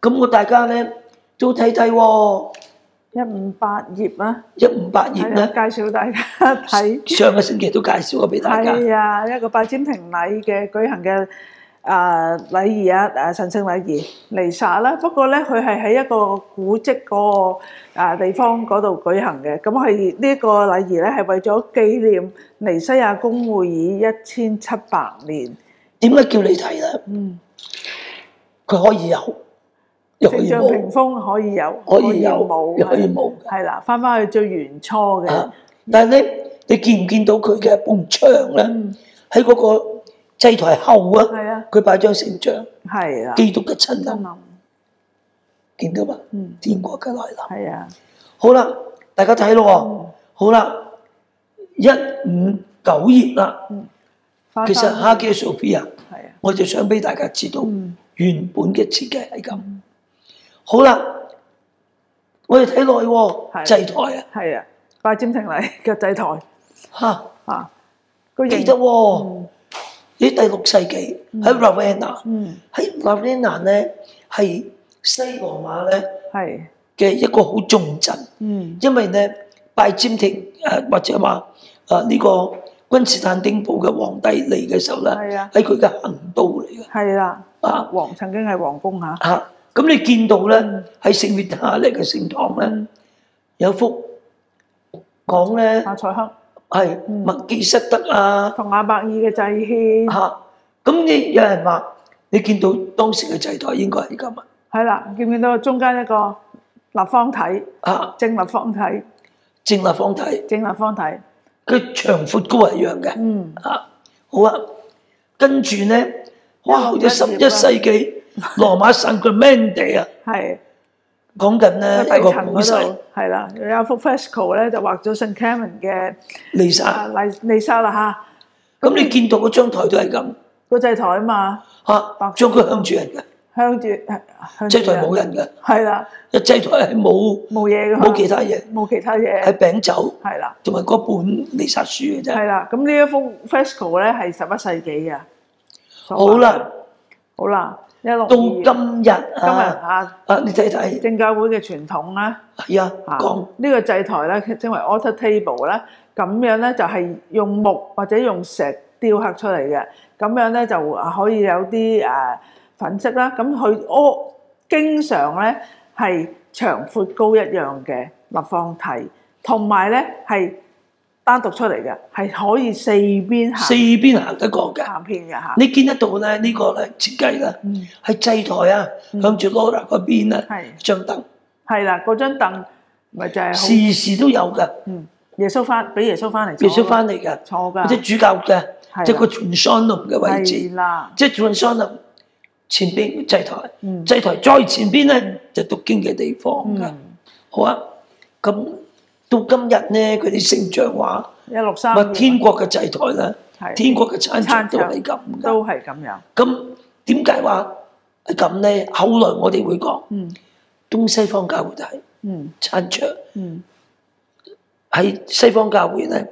咁我大家咧都睇睇喎158頁啦，158頁咧，介紹大家睇。上個星期都介紹過俾大家。係啊，一個拜占庭禮嘅舉行嘅禮儀啊，神聖禮儀彌撒啦。不過咧，佢係喺一個古蹟嗰個地方嗰度舉行嘅。咁係呢個禮儀咧，係為咗紀念尼西亞公會議1700年。點解叫你睇咧？佢可以有，又可以聖像屏冇，風可以有，可以有，冇，又可以冇。係啦，翻去最原初嘅。但係咧，你見唔見到佢嘅埲牆咧？喺嗰個祭台後啊，佢擺張聖像，係啊，基督嘅親臨，見到嘛？天國嘅來臨。係啊，好啦，大家睇咯喎。好啦，159頁啦。其實哈基索菲亞，我就想俾大家知道原本嘅設計係咁。好啦，我哋睇落去喎，祭台啊，係啊，拜占庭禮嘅祭台記得喎。喺第6世紀喺 Ravenna，喺 Ravenna 咧係西羅馬咧嘅一個好重鎮，因為咧拜占庭或者話呢個君士坦丁堡嘅皇帝嚟嘅時候咧，喺佢嘅行道嚟嘅。係啦，曾經係皇宮嚇。咁你見到咧喺聖維塔利嘅聖堂咧有幅講咧馬賽克係麥基塞德啊，同亞伯爾嘅祭獻咁你有人話你見到當時嘅祭台應該係咁啊？係啦，見唔見到中間一個立方體正立方體，正立方體，正立方體。佢長闊高係一樣嘅，好啊。跟住咧，哇！好似11世紀羅馬聖克曼地啊，係講緊咧一個古細，係啦，有幅 fresco 咧就畫咗聖 Clement 嘅彌撒，彌撒啦嚇。咁你見到嗰張台都係咁，個祭台啊嘛，將佢向住人嘅，向住祭台冇人嘅，係啦，祭台係冇嘢嘅，冇其他嘢，冇其他嘢，係餅酒，係啦，同埋嗰本彌撒書嘅啫。係啦，咁呢一幅 fresco 咧係11世紀嘅。好啦，好啦，162到今日你睇睇正教會嘅傳統啦。係啊，講呢個祭台咧稱為 altar table 咧，咁樣咧就係用木或者用石雕刻出嚟嘅，咁樣咧就可以有啲粉飾啦。咁佢經常咧係長闊高一樣嘅立方體，同埋咧係單獨出嚟嘅，係可以四邊行得過嘅，行遍嘅嚇。你見得到咧呢個咧設計咧係祭台啊，向住 Laura 嗰邊咧張凳，係啦，嗰張凳咪就係時時都有嘅。耶穌俾耶穌翻嚟，耶穌翻嚟嘅坐㗎，或者主教嘅，即係個 Transonum 嘅位置，即係 Transonum 前邊祭台，祭台再前邊咧就讀經嘅地方㗎。好啊，咁到今日咧，佢哋聖像話163，天國嘅祭台咧，天國嘅餐桌都係咁，都係咁樣。咁點解話係咁咧？後來我哋會講，東西方教會就係餐桌。喺西方教會咧，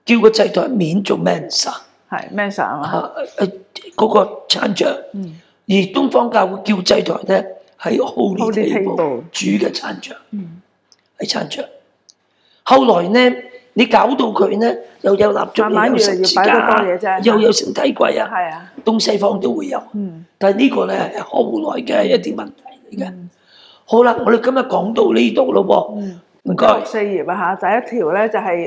叫個祭台面做 mensa，係咩相啊？嗰個餐桌，而東方教會叫祭台咧係 Holy Holy Table Table 主嘅餐桌，係餐桌。後來咧，你搞到佢咧又有蠟燭，慢慢又有十字越嚟越擺得多嘢架，啫又有聖體櫃啊，係啊，東西方都會有。但係呢個咧係後來嘅一啲問題嚟嘅。好啦，我哋今日講到呢度咯喎，唔該。 4頁啊嚇，第一條咧就係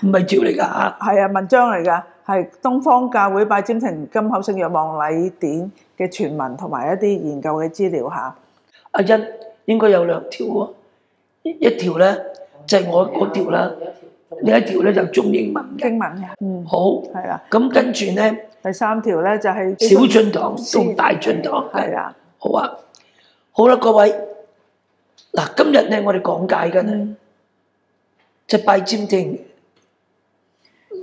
唔係條嚟㗎嚇，係啊文章嚟㗎，係東方教會拜占庭金口聖若望禮典嘅全文同埋一啲研究嘅資料嚇。阿欣應該有2條喎，一條咧就係我嗰條啦，另一條咧就中英文嘅。經文嘅，好，係啦。咁跟住咧第3條咧就係小進堂到大進堂，係啊，好啊，好啦，各位，嗱今日咧我哋講解嘅咧就係拜占庭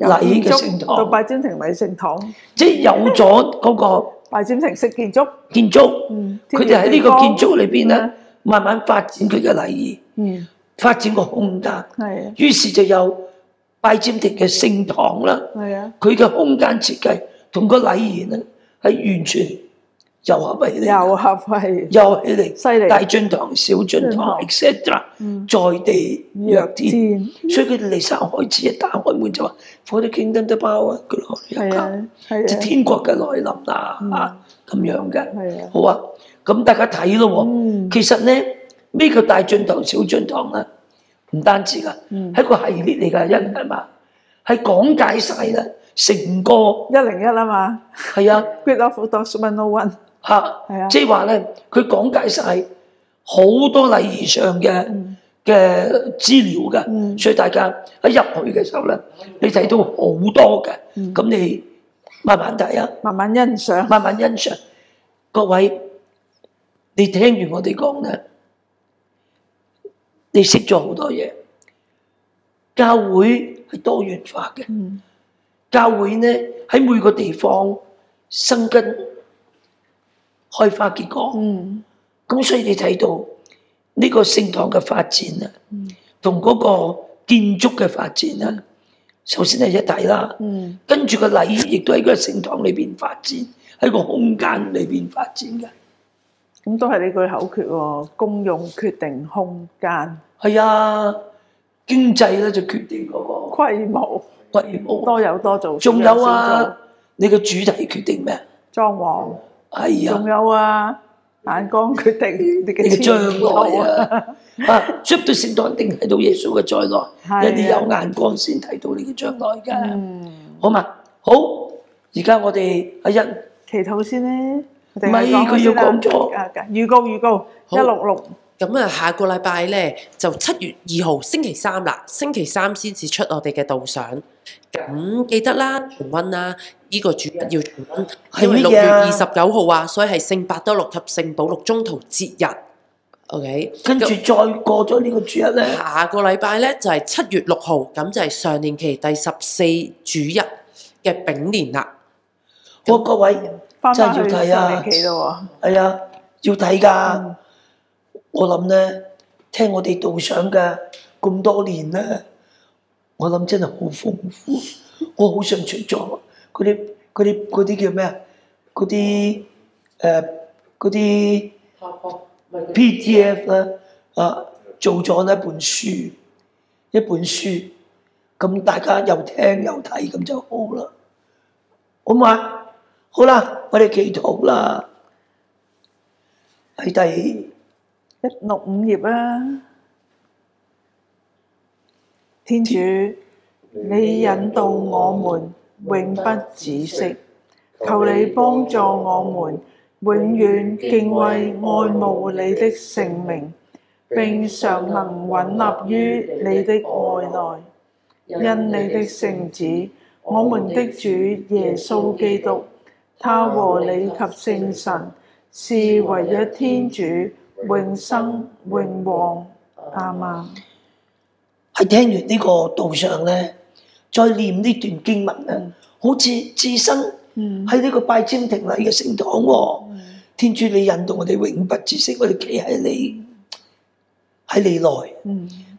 禮嘅聖到堂，拜占庭禮聖堂，即係有咗嗰個拜占庭式建築，建築，佢哋喺呢個建築裏邊咧慢慢發展佢嘅禮儀，發展個空間，係啊，於是就有拜占庭嘅聖堂啦。係啊，佢嘅空間設計同個禮儀咧係完全糅合起嚟，又合係又起嚟，犀利大進堂、小進堂 etc. 在地若天，所以佢哋嚟生開始一打開門就話 For the kingdom the power， 係啊，係即啊，天國嘅來臨啦咁樣嘅。係啊，好啊，咁大家睇咯喎。其實咧咩叫大進堂、小進堂咧？唔單止㗎，係個系列嚟㗎，係嘛？係講解晒啦，成個101啊嘛係啊。 ，Great of Document 101，嚇係啊，即係話咧，佢講解晒好多禮儀上嘅資料嘅，所以大家喺入去嘅時候咧，你睇到好多嘅，咁你慢慢睇啊，慢慢欣賞，慢慢欣賞。各位，你聽完我哋講咧，你識咗好多嘢。教會係多元化嘅，教會咧喺每個地方生根開花結果。咁所以你睇到呢個聖堂嘅發展啊，同嗰個建築嘅發展啊，首先係一體啦。跟住個禮儀亦都喺個聖堂裏邊發展，喺個空間裏邊發展嘅。咁都係呢句口訣喎，公用決定空間，係啊，經濟咧就決定嗰個規模規模。多有多做，仲有少啊做，你嘅主題決定咩？裝潢，係啊仲。有啊，眼光決定你你嘅嘅將來前啊，啊，出到聖堂一定睇到耶穌嘅再來，係啊一定有眼光先睇到你嘅將來㗎，好嘛？好，而家我哋阿欣祈禱先咧，唔唔係佢要講咗預告166。咁啊，下個禮拜咧就7月2號星期3啦，星期3先至出我哋嘅導賞。咁記得啦，重溫啦，呢個主日要重溫，因為6月29號啊，所以係聖伯多祿及聖保祿宗徒節日。OK，跟住再過咗呢個主日咧，下個禮拜咧就係7月6號，咁就係常年期第14主日嘅丙年啦。我各位翻真係要返去睇啊上年期咯係啊，要睇㗎。我諗咧，聽我哋導賞嘅咁多年咧，我諗真係好豐富。我好想出咗嗰啲叫咩啊？嗰啲PDF 咧做咗一本書，咁大家又聽又睇，咁就好啦，好嘛？好啦，我哋祈禱啦，喺第165頁啊，天主，你引導我們永不止息，求你幫助我們永遠敬畏愛慕你的聖名，並常能穩立於你的愛內。因你的聖子，我們的主耶穌基督，他和你及聖神是唯一天主，永生永王。阿們。係聽完呢個導賞咧，再念呢段經文咧，好似置身喺呢個拜占庭禮嘅聖堂喎。天主，你引導我哋永不止息，我哋企喺你內，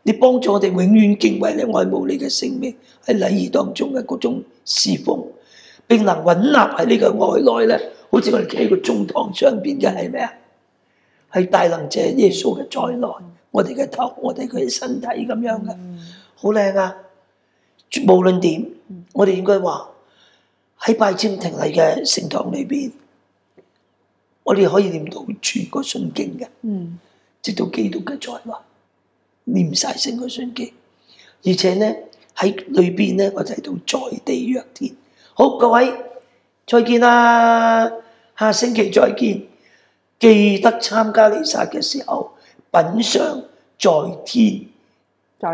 你幫助我哋永遠敬畏你、愛慕你嘅聖名，喺禮儀當中嘅嗰種侍奉，並能穩立喺呢個愛內咧，好似我哋企喺個中堂上邊嘅係咩啊？係大能者耶穌嘅再來，我哋嘅頭，我哋佢嘅身體咁樣嘅，好靚啊！無論點，我哋應該話喺拜占庭嚟嘅聖堂裏邊，我哋可以念到全個信經嘅，直到基督嘅再來，念晒成個信經，而且咧喺裏邊咧，我睇到在地若天。好，各位再見啦，下星期再見。記得參加彌撒嘅時候，品嚐在天，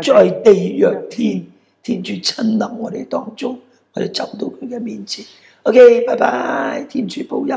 在地若天，天主親臨我哋當中，我哋走到佢嘅面前。OK， 拜拜，天主保佑。